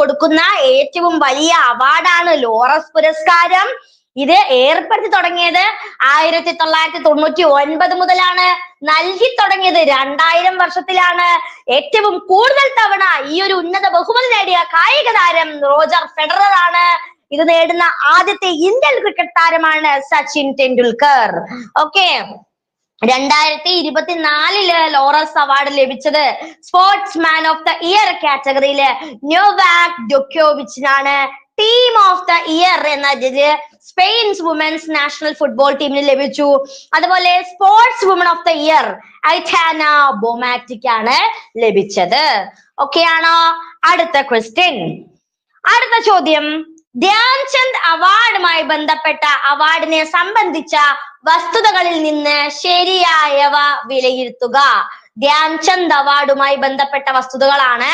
കൊടുക്കുന്ന ഏറ്റവും വലിയ അവാർഡാണ് ലോറസ് പുരസ്കാരം. ഇത് ഏർപ്പെടുത്തി തുടങ്ങിയത് 1999 മുതലാണ്. നൽകി തുടങ്ങിയത് 2000 വർഷത്തിലാണ്. ഏറ്റവും കൂടുതൽ തവണ ഈ ഒരു ഉന്നത ബഹുമതി നേടിയ കായിക താരം റോജർ ഫെഡറർ ആണ്. ഇത് നേടുന്ന ആദ്യത്തെ ഇന്ത്യൻ ക്രിക്കറ്റ് താരമാണ് Sachin Tendulkar. Okay, 2024 Laureus award ലഭിച്ചത് സ്പോർട്സ്മാൻ ഓഫ് ദ ഇയർ കാറ്റഗറിയില് നോവാക് ജോക്കോവിച്ചിനാണ്. ടീം ഓഫ് ദ ഇയർ എന്നതില് സ്പെയിൻസ് വുമൻസ് നാഷണൽ ഫുട്ബോൾ ടീമിന് ലഭിച്ചു. അതുപോലെ sports woman of the year Aitana ബൊമാറ്റിക്കാണ് ലഭിച്ചത്. ഓക്കെ ആണോ? അടുത്ത ക്വസ്റ്റ്യൻ, അടുത്ത ചോദ്യം, ധ്യാൻചന്ദ് അവാർഡുമായി ബന്ധപ്പെട്ട അവാർഡിനെ സംബന്ധിച്ച വസ്തുതകളിൽ നിന്ന് ശരിയായവ വിലയിരുത്തുക. ധ്യാൻചന്ദ് അവാർഡുമായി ബന്ധപ്പെട്ട വസ്തുതകളാണ്.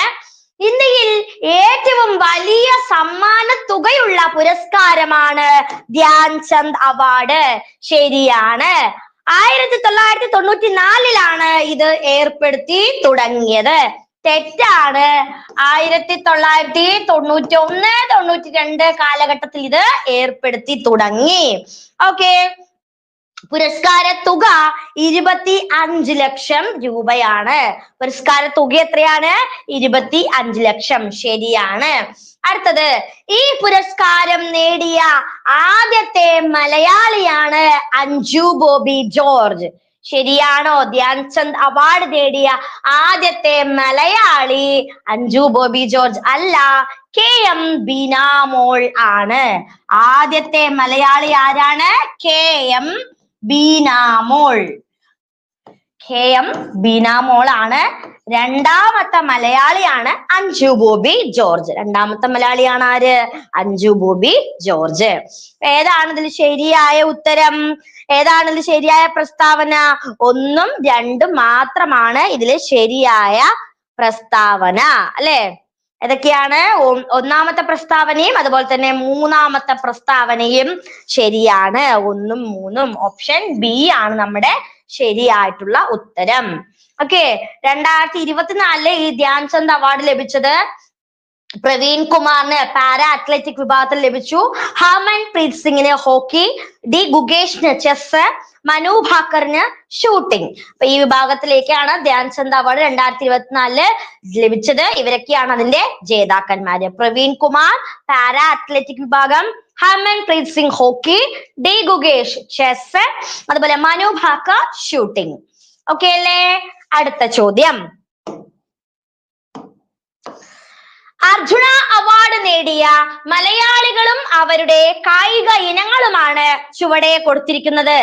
ഇന്ത്യയിൽ ഏറ്റവും വലിയ സമ്മാന തുകയുള്ള പുരസ്കാരമാണ് ധ്യാൻചന്ദ് അവാർഡ്. ശരിയാണ്. 1994 ഇത് ഏർപ്പെടുത്തി തുടങ്ങിയത്. തെറ്റാണ്. 1991-92 കാലഘട്ടത്തിൽ ഇത് ഏർപ്പെടുത്തി തുടങ്ങി. ഓക്കെ, പുരസ്കാര തുക 25 ലക്ഷം രൂപയാണ്. പുരസ്കാര തുക എത്രയാണ്? 25 ലക്ഷം. ശരിയാണ്. അടുത്തത്, ഈ പുരസ്കാരം നേടിയ ആദ്യത്തെ മലയാളിയാണ് അഞ്ജു ബോബി ജോർജ്. ശരിയാണോ? ധ്യാൻചന്ദ് അവാർഡ് നേടിയ ആദ്യത്തെ മലയാളി അഞ്ജു ബോബി ജോർജ് അല്ല, KM ബീനാമോൾ ആണ്. ആദ്യത്തെ മലയാളി ആരാണ്? KM ബീനാമോൾ. KM ബീനാമോൾ ആണ്. രണ്ടാമത്തെ മലയാളിയാണ് അഞ്ജു ബോബി ജോർജ്. രണ്ടാമത്തെ മലയാളിയാണ് ആര്? അഞ്ജു ബോബി ജോർജ്. ഏതാണ് ഇതിൽ ശരിയായ ഉത്തരം? ഏതാണ് ഇതിൽ ശരിയായ പ്രസ്താവന? 1ഉം 2ഉം മാത്രമാണ് ഇതില് ശരിയായ പ്രസ്താവന അല്ലെ? ഏതൊക്കെയാണ്? ഒന്നാമത്തെ പ്രസ്താവനയും അതുപോലെ തന്നെ മൂന്നാമത്തെ പ്രസ്താവനയും ശരിയാണ്. 1ഉം 3ഉം. ഓപ്ഷൻ ബി ആണ് നമ്മുടെ ശരിയായിട്ടുള്ള ഉത്തരം. ഓക്കെ, 2024 ഈ ധ്യാൻചന്ദ് അവാർഡ് ലഭിച്ചത് പ്രവീൺ കുമാറിന് പാരാ അത്ലറ്റിക് വിഭാഗത്തിൽ ലഭിച്ചു. ഹർമൻപ്രീത് സിംഗിന് ഹോക്കി, ഡി ഗുഗേഷിന് ചെസ്, മനു ഭാക്കറിന് ഷൂട്ടിംഗ്. അപ്പൊ ഈ വിഭാഗത്തിലേക്കാണ് ധ്യാൻചന്ദ് അവാർഡ് 2024 ലഭിച്ചത്. ഇവരൊക്കെയാണ് അതിന്റെ ജേതാക്കന്മാര്. പ്രവീൺ കുമാർ പാരാ അത്ലറ്റിക് വിഭാഗം, Harmanpreet Singh hockey, D Gukesh chess, അതുപോലെ മനു ഭാക്കർ ഷൂട്ടിംഗ്. ഓക്കെ അല്ലേ? അടുത്ത ചോദ്യം, അർജുന അവാർഡ് നേടിയ മലയാളികളും അവരുടെ കായിക ഇനങ്ങളുമാണ് ചുവടെ കൊടുത്തിരിക്കുന്നത്.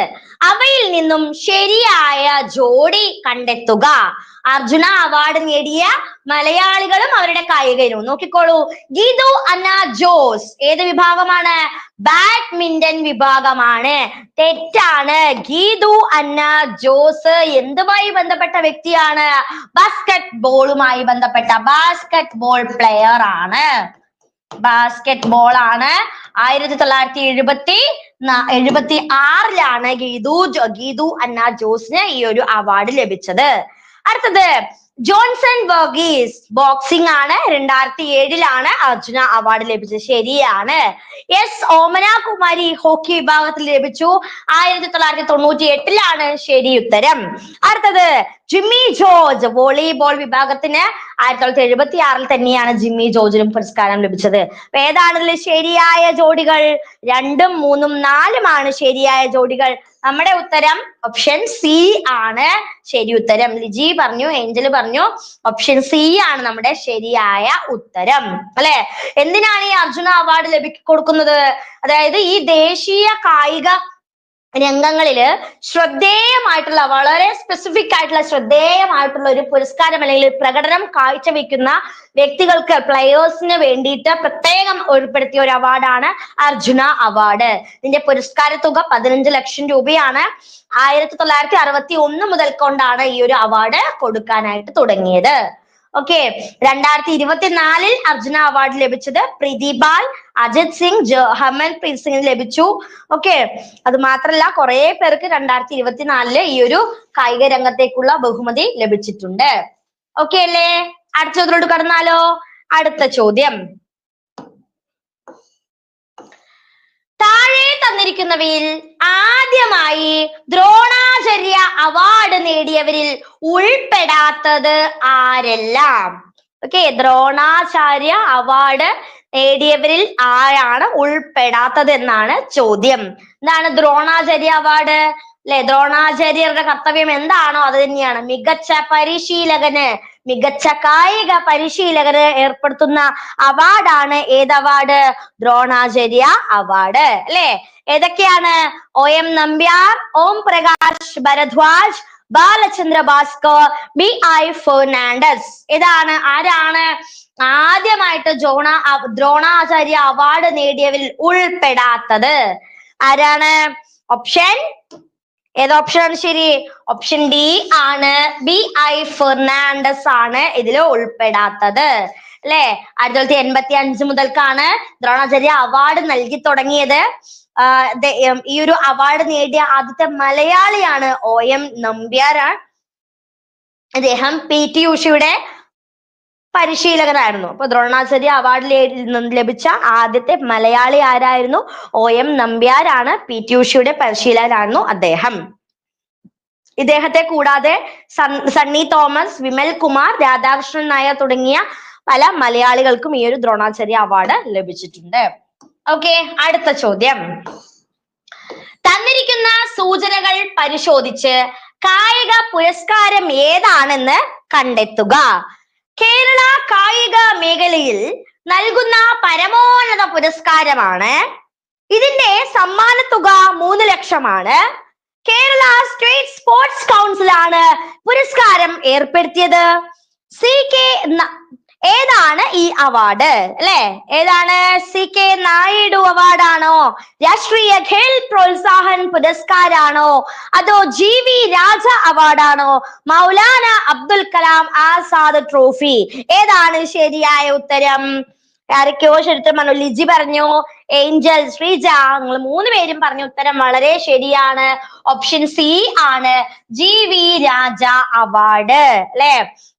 അവയിൽ നിന്നും ശരിയായ ജോഡി കണ്ടെത്തുക. അർജുന അവാർഡ് നേടിയ മലയാളികളും അവരുടെ കായിക ഇനവും നോക്കിക്കോളൂ. ഗീതു അന്ന ജോസ് ഏത് വിഭാഗമാണ്? ബാഡ്മിന്റൺ വിഭാഗമാണ്. തെറ്റാണ്. ഗീതു അന്ന ജോസ് എന്തുമായി ബന്ധപ്പെട്ട വ്യക്തിയാണ്? ബാസ്കറ്റ് ബോളുമായി ബന്ധപ്പെട്ട ബാസ്കറ്റ് ബോൾ പ്ലെയർ ആണ്. ബാസ്കറ്റ് ബോൾ ആണ്. 1976 ഗീതു അന്ന ജോസിന് ഈ ഒരു അവാർഡ് ലഭിച്ചത്. അടുത്തത്, ജോൺസൺ വർഗീസ് ബോക്സിംഗ് ആണ്. 2007 അർജുന അവാർഡ് ലഭിച്ചത്. ശരിയാണ്. എസ് ഓമന കുമാരി ഹോക്കി വിഭാഗത്തിൽ ലഭിച്ചു. 1998 ശരി ഉത്തരം. അടുത്തത്, ജിമ്മി ജോർജ് വോളിബോൾ വിഭാഗത്തിന് 1976 തന്നെയാണ് ജിമ്മി ജോർജിനും പുരസ്കാരം ലഭിച്ചത്. അപ്പൊ ഏതാണ് ഇതിൽ ശരിയായ ജോഡികൾ? 2, 3, 4 ശരിയായ ജോഡികൾ. നമ്മുടെ ഉത്തരം ഓപ്ഷൻ സി ആണ് ശരി ഉത്തരം. ലിജി പറഞ്ഞു, ഏഞ്ചൽ പറഞ്ഞു, ഓപ്ഷൻ സി ആണ് നമ്മുടെ ശരിയായ ഉത്തരം അല്ലെ. എന്തിനാണ് ഈ അർജുന അവാർഡ് കൊടുക്കുന്നത്? അതായത് ഈ ദേശീയ കായിക രംഗങ്ങളില് ശ്രദ്ധേയമായിട്ടുള്ള, വളരെ സ്പെസിഫിക് ആയിട്ടുള്ള ശ്രദ്ധേയമായിട്ടുള്ള ഒരു പുരസ്കാരം അല്ലെങ്കിൽ പ്രകടനം കാഴ്ചവെക്കുന്ന വ്യക്തികൾക്ക്, പ്ലെയേഴ്സിന് വേണ്ടിയിട്ട് പ്രത്യേകം ഉൾപ്പെടുത്തിയ ഒരു അവാർഡാണ് അർജുന അവാർഡ്. ഇതിന്റെ പുരസ്കാര തുക 15 ലക്ഷം രൂപയാണ്. 1961 മുതൽ കൊണ്ടാണ് ഈ ഒരു അവാർഡ് കൊടുക്കാനായിട്ട് തുടങ്ങിയത്. ഓക്കെ, 2024 അർജുന അവാർഡ് ലഭിച്ചത് പ്രീതിപാൽ, അജിത് സിംഗ്, ഹർമൻപ്രീത് സിംഗിന് ലഭിച്ചു. ഓക്കെ, അത് മാത്രല്ല കുറെ പേർക്ക് 2024 ഈ ഒരു കായിക രംഗത്തേക്കുള്ള ബഹുമതി ലഭിച്ചിട്ടുണ്ട്. ഓക്കെ അല്ലേ? അടുത്ത ചോദ്യത്തിലോട്ട് കടന്നാലോ? അടുത്ത ചോദ്യം, താഴെ തന്നിരിക്കുന്നവയിൽ ആദ്യമായി ദ്രോണാചാര്യ അവാർഡ് നേടിയവരിൽ ഉൾപ്പെടാത്തത് ആരെല്ലാം? ഓക്കെ, ദ്രോണാചാര്യ അവാർഡ് നേടിയവരിൽ ആരാണ് ഉൾപ്പെടാത്തത് എന്നാണ് ചോദ്യം. എന്താണ് ദ്രോണാചാര്യ അവാർഡ്? അല്ലെ, ദ്രോണാചാര്യരുടെ കർത്തവ്യം എന്താണോ അത് തന്നെയാണ്. മികച്ച പരിശീലകന്, മികച്ച കായിക പരിശീലകന് ഏർപ്പെടുത്തുന്ന അവാർഡാണ് ഏത് അവാർഡ്? ദ്രോണാചാര്യ അവാർഡ് അല്ലെ. ഏതൊക്കെയാണ്? OM Nambiar, Om Prakash Bharadwaj, Balachandra Bhaskar, BI Fernandez. ആരാണ് ആദ്യമായിട്ട് ദ്രോണാചാര്യ അവാർഡ് നേടിയവരിൽ ഉൾപ്പെടാത്തത്? ആരാണ്? ഓപ്ഷൻ ഏത് ഓപ്ഷനാണ് ശരി? ഓപ്ഷൻ ഡി ആണ്, BI ഫെർണാണ്ടസ് ആണ് ഇതിൽ ഉൾപ്പെടാത്തത് അല്ലെ. 1985 മുതൽക്കാണ് ദ്രോണാചാര്യ അവാർഡ് നൽകി തുടങ്ങിയത്. ഈ ഒരു അവാർഡ് നേടിയ ആദ്യത്തെ മലയാളിയാണ് OM നമ്പ്യാരാണ്. അദ്ദേഹം PT ഉഷയുടെ പരിശീലകനായിരുന്നു. അപ്പൊ ദ്രോണാചാര്യ അവാർഡ് ലഭിച്ച ആദ്യത്തെ മലയാളി ആരായിരുന്നു? OM നമ്പ്യാരാണ്. PT ഉഷയുടെ പരിശീലകനായിരുന്നു അദ്ദേഹം. ഇദ്ദേഹത്തെ കൂടാതെ സണ്ണി തോമസ്, വിമൽ കുമാർ, രാധാകൃഷ്ണൻ നായർ തുടങ്ങിയ പല മലയാളികൾക്കും ഈ ഒരു ദ്രോണാചാര്യ അവാർഡ് ലഭിച്ചിട്ടുണ്ട്. ഓക്കെ, അടുത്ത ചോദ്യം, തന്നിരിക്കുന്ന സൂചനകൾ പരിശോധിച്ച് കായിക പുരസ്കാരം ഏതാണെന്ന് കണ്ടെത്തുക. കേരള കായിക മേഖലയിൽ നൽകുന്ന പരമോന്നത പുരസ്കാരമാണ്. ഇതിന്റെ സമ്മാനത്തുക 3 ലക്ഷമാണ്. കേരള സ്റ്റേറ്റ് സ്പോർട്സ് കൗൺസിലാണ് പുരസ്കാരം ഏർപ്പെടുത്തിയത്. CK ഏതാണ് ഈ അവാർഡ് അല്ലെ? ഏതാണ്? CK നായിഡു അവാർഡാണോ? രാഷ്ട്രീയ ഖേൽ പ്രോത്സാഹൻ പുരസ്കാരാണോ? അതോ GV രാജ അവാർഡാണോ? മൗലാന അബ്ദുൽ കലാം ആസാദ് ട്രോഫി? ഏതാണ് ശരിയായ ഉത്തരം? ആരൊക്കെയോ ശരിക്കും പറഞ്ഞു. ലിജി പറഞ്ഞു, ഏഞ്ചൽ, ശ്രീജ, നിങ്ങൾ 3 പേരും പറഞ്ഞ ഉത്തരം വളരെ ശരിയാണ്. ഓപ്ഷൻ സി ആണ് GV രാജ അവാർഡ് അല്ലെ.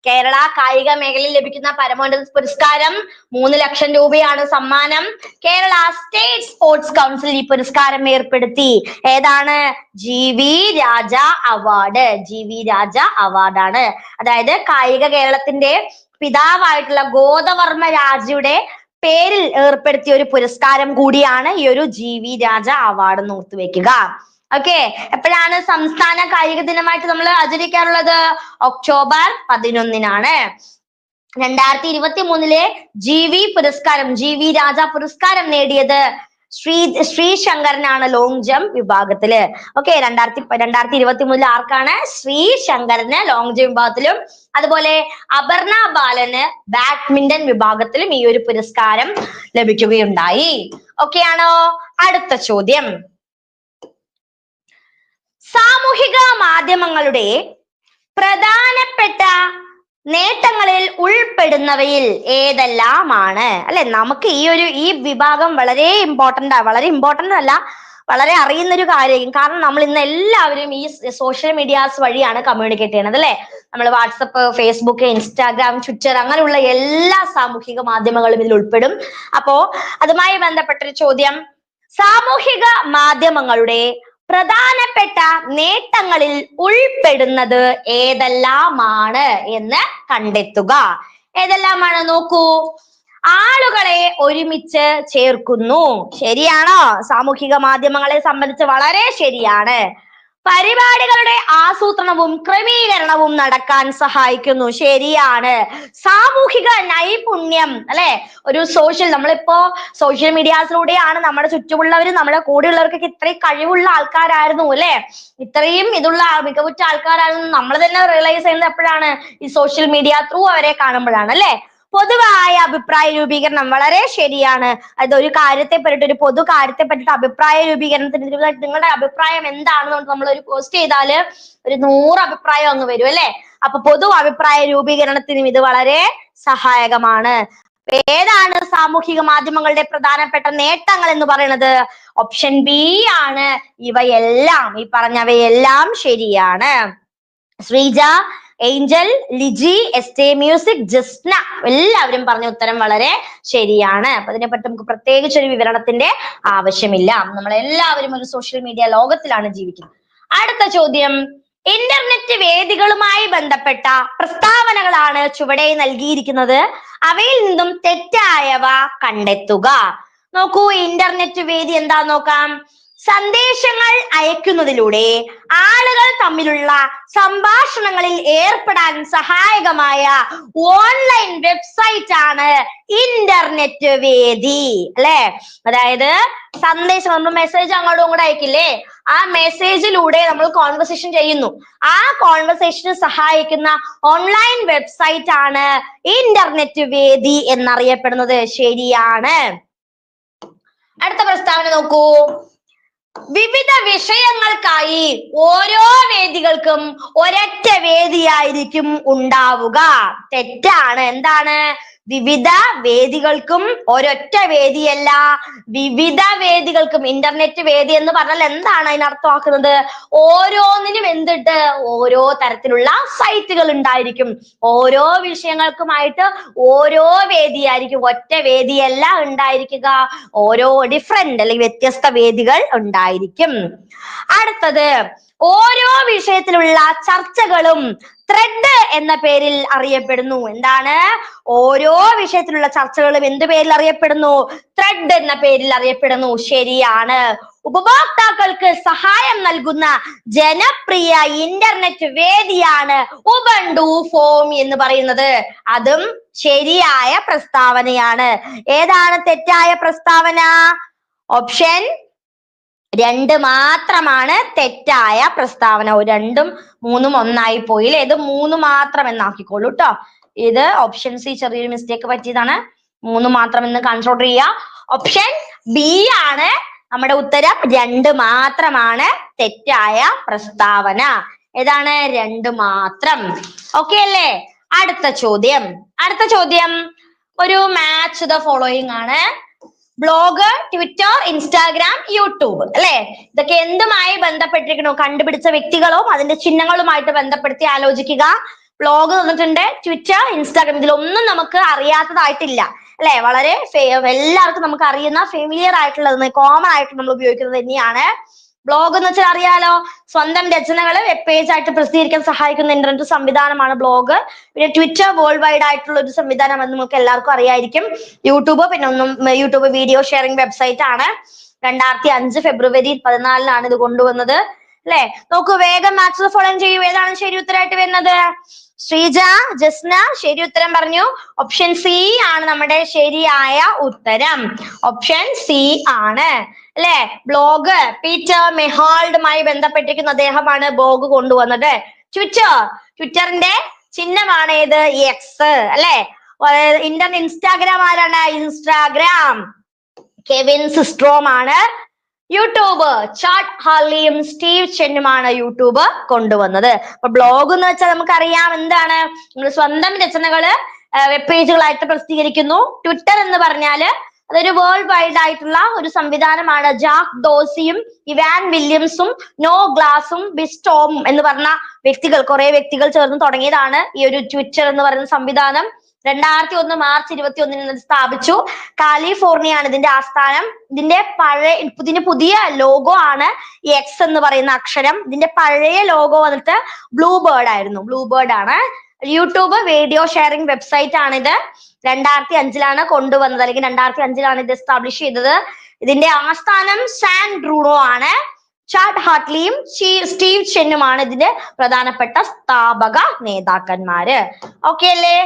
കേരള കായിക മേഖലയിൽ ലഭിക്കുന്ന പരമോന്നത പുരസ്കാരം 3 ലക്ഷം രൂപയാണ് സമ്മാനം. കേരള സ്റ്റേറ്റ് സ്പോർട്സ് കൗൺസിൽ ഈ പുരസ്കാരം ഏർപ്പെടുത്തി. ഏതാണ്? GV രാജ അവാർഡ്. GV രാജ അവാർഡാണ്. അതായത് കായിക കേരളത്തിന്റെ പിതാവായിട്ടുള്ള ഗോദവർമ്മ രാജയുടെ പേരിൽ ഏർപ്പെടുത്തിയ ഒരു പുരസ്കാരം കൂടിയാണ് ഈ ഒരു GV രാജ അവാർഡ് എന്ന് ഓർത്തുവെക്കുക. ഓക്കെ, എപ്പോഴാണ് സംസ്ഥാന കായിക ദിനമായിട്ട് നമ്മൾ ആചരിക്കാറുള്ളത്? ഒക്ടോബർ 11-നാണ്. 2023 GV പുരസ്കാരം, GV രാജ പുരസ്കാരം നേടിയത് ശ്രീശങ്കരനാണ് ലോങ് ജംപ് വിഭാഗത്തില്. ഓക്കെ, 2023 ആർക്കാണ്? ശ്രീശങ്കരന് ലോങ് ജംപ് വിഭാഗത്തിലും അതുപോലെ അപർണ ബാലന് ബാഡ്മിന്റൺ വിഭാഗത്തിലും ഈ ഒരു പുരസ്കാരം ലഭിക്കുകയുണ്ടായി. ഓക്കെ ആണോ? അടുത്ത ചോദ്യം, സാമൂഹിക മാധ്യമങ്ങളുടെ പ്രധാനപ്പെട്ട നേട്ടങ്ങളിൽ ഉൾപ്പെടുന്നവയിൽ ഏതെല്ലാമാണ് അല്ലെ? നമുക്ക് ഈ വിഭാഗം വളരെ ഇമ്പോർട്ടന്റ് അല്ല, വളരെ അറിയുന്നൊരു കാര്യമായിരിക്കും. കാരണം നമ്മൾ ഇന്ന് എല്ലാവരും ഈ സോഷ്യൽ മീഡിയാസ് വഴിയാണ് കമ്മ്യൂണിക്കേറ്റ് ചെയ്യുന്നത് അല്ലെ. നമ്മൾ വാട്സപ്പ്, ഫേസ്ബുക്ക്, ഇൻസ്റ്റാഗ്രാം, ട്വിറ്റർ അങ്ങനെയുള്ള എല്ലാ സാമൂഹിക മാധ്യമങ്ങളും ഇതിൽ ഉൾപ്പെടും. അപ്പോ അതുമായി ബന്ധപ്പെട്ടൊരു ചോദ്യം, സാമൂഹിക മാധ്യമങ്ങളുടെ പ്രധാനപ്പെട്ട നേട്ടങ്ങളിൽ ഉൾപ്പെടുന്നത് ഏതെല്ലാമാണ് എന്ന് കണ്ടെത്തുക. ഏതെല്ലാമാണ് നോക്കൂ. ആളുകളെ ഒരുമിച്ച് ചേർക്കുന്നു. ശരിയാണോ? സാമൂഹിക മാധ്യമങ്ങളെ സംബന്ധിച്ച് വളരെ ശരിയാണ്. പരിപാടികളുടെ ആസൂത്രണവും ക്രമീകരണവും നടക്കാൻ സഹായിക്കുന്നു. ശരിയാണ്. സാമൂഹിക നൈപുണ്യം അല്ലെ, ഒരു നമ്മളിപ്പോ സോഷ്യൽ മീഡിയാസിലൂടെയാണ് നമ്മുടെ ചുറ്റുമുള്ളവർ, നമ്മുടെ കൂടെയുള്ളവർക്കൊക്കെ ഇത്രയും കഴിവുള്ള ആൾക്കാരായിരുന്നു അല്ലെ, ഇത്രയും മികവുറ്റ ആൾക്കാരായിരുന്നു നമ്മൾ തന്നെ റിയലൈസ് ചെയ്യുന്നത് എപ്പോഴാണ്? ഈ സോഷ്യൽ മീഡിയ ത്രൂ അവരെ കാണുമ്പോഴാണ് അല്ലെ. പൊതുവായ അഭിപ്രായ രൂപീകരണം വളരെ ശരിയാണ്. അത് ഒരു കാര്യത്തെ പറ്റിയിട്ട്, ഒരു പൊതു കാര്യത്തെ പറ്റിയിട്ട് അഭിപ്രായ രൂപീകരണത്തിന് നിങ്ങളുടെ അഭിപ്രായം എന്താണെന്ന് നമ്മൾ ഒരു പോസ്റ്റ് ചെയ്താല് ഒരു 100 അഭിപ്രായം അങ്ങ് വരും അല്ലെ. അപ്പൊ പൊതു അഭിപ്രായ രൂപീകരണത്തിനും ഇത് വളരെ സഹായകമാണ്. ഏതാണ് സാമൂഹിക മാധ്യമങ്ങളുടെ പ്രധാനപ്പെട്ട നേട്ടങ്ങൾ എന്ന് പറയുന്നത്? ഓപ്ഷൻ ബി ആണ്. ഇവയെല്ലാം, ഈ പറഞ്ഞവയെല്ലാം ശരിയാണ്. ശ്രീജ, ഏഞ്ചൽ, ലിജി, എസ്റ്റേ മ്യൂസിക്, ജസ്ന എല്ലാവരും പറഞ്ഞ ഉത്തരം വളരെ ശരിയാണ്. അപ്പൊ അതിനെപ്പറ്റി നമുക്ക് പ്രത്യേകിച്ച് ഒരു വിവരണത്തിന്റെ ആവശ്യമില്ല. നമ്മളെല്ലാവരും ഒരു സോഷ്യൽ മീഡിയ ലോകത്തിലാണ് ജീവിക്കുന്നത്. അടുത്ത ചോദ്യം, ഇന്റർനെറ്റ് വേദികളുമായി ബന്ധപ്പെട്ട പ്രസ്താവനകളാണ് ചുവടെ നൽകിയിരിക്കുന്നത്. അവയിൽ നിന്നും തെറ്റായവ കണ്ടെത്തുക. നോക്കൂ, ഇന്റർനെറ്റ് വേദി എന്താ നോക്കാം. സന്ദേശങ്ങൾ അയക്കുന്നതിലൂടെ ആളുകൾ തമ്മിലുള്ള സംഭാഷണങ്ങളിൽ ഏർപ്പെടാൻ സഹായകമായ ഓൺലൈൻ വെബ്സൈറ്റ് ആണ് ഇന്റർനെറ്റ് വേദി അല്ലെ. അതായത് സന്ദേശം, നമ്മൾ മെസ്സേജ് അങ്ങോട്ടും ഇങ്ങോട്ടും അയക്കില്ലേ, ആ മെസ്സേജിലൂടെ നമ്മൾ കോൺവെർസേഷൻ ചെയ്യുന്നു. ആ കോൺവെർസേഷന് സഹായിക്കുന്ന ഓൺലൈൻ വെബ്സൈറ്റ് ആണ് ഇന്റർനെറ്റ് വേദി എന്നറിയപ്പെടുന്നത്. ശരിയാണ്. അടുത്ത പ്രസ്താവന നോക്കൂ. വിവിധ വിഷയങ്ങൾക്കായി ഓരോ വേദികൾക്കും ഒരൊറ്റ വേദിയായിരിക്കും ഉണ്ടാവുക. തെറ്റാണ്. എന്താണ്? വിവിധ വേദികൾക്കും ഒരൊറ്റ വേദിയല്ല, വിവിധ വേദികൾക്കും. ഇന്റർനെറ്റ് വേദി എന്ന് പറഞ്ഞാൽ എന്താണ് അതിനർത്ഥമാക്കുന്നത്? ഓരോന്നിനും എന്തിട്ട് ഓരോ തരത്തിലുള്ള സൈറ്റുകൾ ഉണ്ടായിരിക്കും. ഓരോ വിഷയങ്ങൾക്കുമായിട്ട് ഓരോ വേദിയായിരിക്കും, ഒറ്റ വേദിയല്ല ഉണ്ടായിരിക്കുക. ഓരോ ഡിഫറെന്റ് അല്ലെങ്കിൽ വ്യത്യസ്ത വേദികൾ ഉണ്ടായിരിക്കും. അടുത്തത്, ഓരോ വിഷയത്തിലുള്ള ചർച്ചകളും ത്രെഡ് എന്ന പേരിൽ അറിയപ്പെടുന്നു. എന്താണ്? ഓരോ വിഷയത്തിലുള്ള ചർച്ചകളും എന്ത് പേരിൽ അറിയപ്പെടുന്നു? ത്രെഡ് എന്ന പേരിൽ അറിയപ്പെടുന്നു. ശരിയാണ്. ഉപഭോക്താക്കൾക്ക് സഹായം നൽകുന്ന ജനപ്രിയ ഇന്റർനെറ്റ് വേദിയാണ് ഉബുണ്ടു ഫോം എന്ന് പറയുന്നത്. അതും ശരിയായ പ്രസ്താവനയാണ്. ഏതാണ് തെറ്റായ പ്രസ്താവന? ഓപ്ഷൻ 2 മാത്രമാണ് തെറ്റായ പ്രസ്താവന. 2ഉം 3ഉം ഒന്നായി പോയില്ലേ. ഇത് 3 മാത്രം എന്നാക്കിക്കോളൂ കേട്ടോ. ഇത് ഓപ്ഷൻ സി ചെറിയൊരു മിസ്റ്റേക്ക് പറ്റിയതാണ്. 3 മാത്രം എന്ന് കൺസിഡർ ചെയ്യുക. ഓപ്ഷൻ ബി ആണ് നമ്മുടെ ഉത്തരം. 2 മാത്രമാണ് തെറ്റായ പ്രസ്താവന. ഏതാണ്? 2 മാത്രം. ഓക്കെ അല്ലേ? അടുത്ത ചോദ്യം ഒരു മാച്ച് ദ ഫോളോയിങ് ആണ്. ബ്ലോഗ്, ട്വിറ്റർ, ഇൻസ്റ്റാഗ്രാം, യൂട്യൂബ് അല്ലെ. ഇതൊക്കെ എന്തുമായി ബന്ധപ്പെട്ടിരിക്കണോ? കണ്ടുപിടിച്ച വ്യക്തികളും അതിന്റെ ചിഹ്നങ്ങളുമായിട്ട് ബന്ധപ്പെടുത്തി ആലോചിക്കുക. ബ്ലോഗ് തന്നിട്ടുണ്ട്, ട്വിറ്റർ, ഇൻസ്റ്റാഗ്രാം. ഇതിലൊന്നും നമുക്ക് അറിയാത്തതായിട്ടില്ല അല്ലെ. വളരെ എല്ലാവർക്കും നമുക്ക് അറിയുന്ന ഫെമിലിയർ ആയിട്ടുള്ളത്, കോമൺ ആയിട്ട് നമ്മൾ ഉപയോഗിക്കുന്നത് തന്നെയാണ്. ബ്ലോഗ് എന്ന് വെച്ചാൽ അറിയാലോ, സ്വന്തം രചനകൾ വെബ് പേജ് ആയിട്ട് പ്രസിദ്ധീകരിക്കാൻ സഹായിക്കുന്ന ഇന്റർനെറ്റ് സംവിധാനമാണ് ബ്ലോഗ്. പിന്നെ ട്വിറ്റർ വേൾഡ് വൈഡ് ആയിട്ടുള്ള ഒരു സംവിധാനം എന്ന് നമുക്ക് എല്ലാവർക്കും അറിയായിരിക്കും. YouTube YouTube video sharing website ആണ്. 2005 ഫെബ്രുവരി 14 ഇത് കൊണ്ടുവന്നത് അല്ലെ. നോക്കൂ, വേഗം മാച്ച് ഫോളോ ചെയ്യൂ. ഏതാണ് ശരി ഉത്തരമായിട്ട് വരുന്നത്? ശ്രീജ, ജസ്ന ശരി ഉത്തരം പറഞ്ഞു. ഓപ്ഷൻ സി ആണ് നമ്മുടെ ശരിയായ ഉത്തരം. ഓപ്ഷൻ സി ആണ് അല്ലെ. ബ്ലോഗ് പീറ്റർ മെഹാൾഡുമായി ബന്ധപ്പെട്ടിരിക്കുന്ന അദ്ദേഹമാണ് ബ്ലോഗ് കൊണ്ടുവന്നത്. ട്വിറ്ററിന്റെ ചിഹ്നമാണ് ഇത്, എക്സ് അല്ലെ. ഇൻസ്റ്റാഗ്രാം ആരാണ്? ഇൻസ്റ്റാഗ്രാം കെവിൻ സിസ്ട്രോം ആണ്. യൂട്യൂബ് ചാഡ് ഹാർലിയും സ്റ്റീവ് ചെന്നുമാണ് യൂട്യൂബ് കൊണ്ടുവന്നത്. അപ്പൊ ബ്ലോഗ് എന്ന് വെച്ചാൽ നമുക്കറിയാം എന്താണ്, നമ്മൾ സ്വന്തം രചനകള് വെബ് പേജുകളായിട്ട് പ്രസിദ്ധീകരിക്കുന്നു. ട്വിറ്റർ എന്ന് പറഞ്ഞാല് അതൊരു വേൾഡ് വൈഡ് ആയിട്ടുള്ള ഒരു സംവിധാനമാണ്. ജാക്ക് ഡോസിയും ഇവാൻ വില്യംസും നോ ഗ്ലാസും ബിസ്റ്റോമും എന്ന് പറഞ്ഞ കുറെ വ്യക്തികൾ ചേർന്ന് തുടങ്ങിയതാണ് ഈ ഒരു ട്വിറ്റർ എന്ന് പറയുന്ന സംവിധാനം. 2001 മാർച്ച് 21 സ്ഥാപിച്ചു. കാലിഫോർണിയയാണ് ഇതിന്റെ ആസ്ഥാനം. ഇതിന്റെ പുതിയ ലോഗോ ആണ് എക്സ് എന്ന് പറയുന്ന അക്ഷരം. ഇതിന്റെ പഴയ ലോഗോ വന്നിട്ട് ബ്ലൂ ബേർഡ് ആയിരുന്നു. ബ്ലൂ ബേർഡ് ആണ്. യൂട്യൂബ് വീഡിയോ ഷെയറിംഗ് വെബ്സൈറ്റ് ആണിത്. 2005 കൊണ്ടുവന്നത്, അല്ലെങ്കിൽ 2005 ഇത് എസ്റ്റാബ്ലിഷ് ചെയ്തത്. ഇതിന്റെ ആസ്ഥാനം സാൻ ബ്രൂണോ ആണ്. ചാഡ് ഹാർട്ട്ലിയും സ്റ്റീവ് ചെന്നുമാണ് ഇതിന്റെ പ്രധാനപ്പെട്ട സ്ഥാപക നേതാക്കന്മാര്. ഓക്കെ അല്ലേ?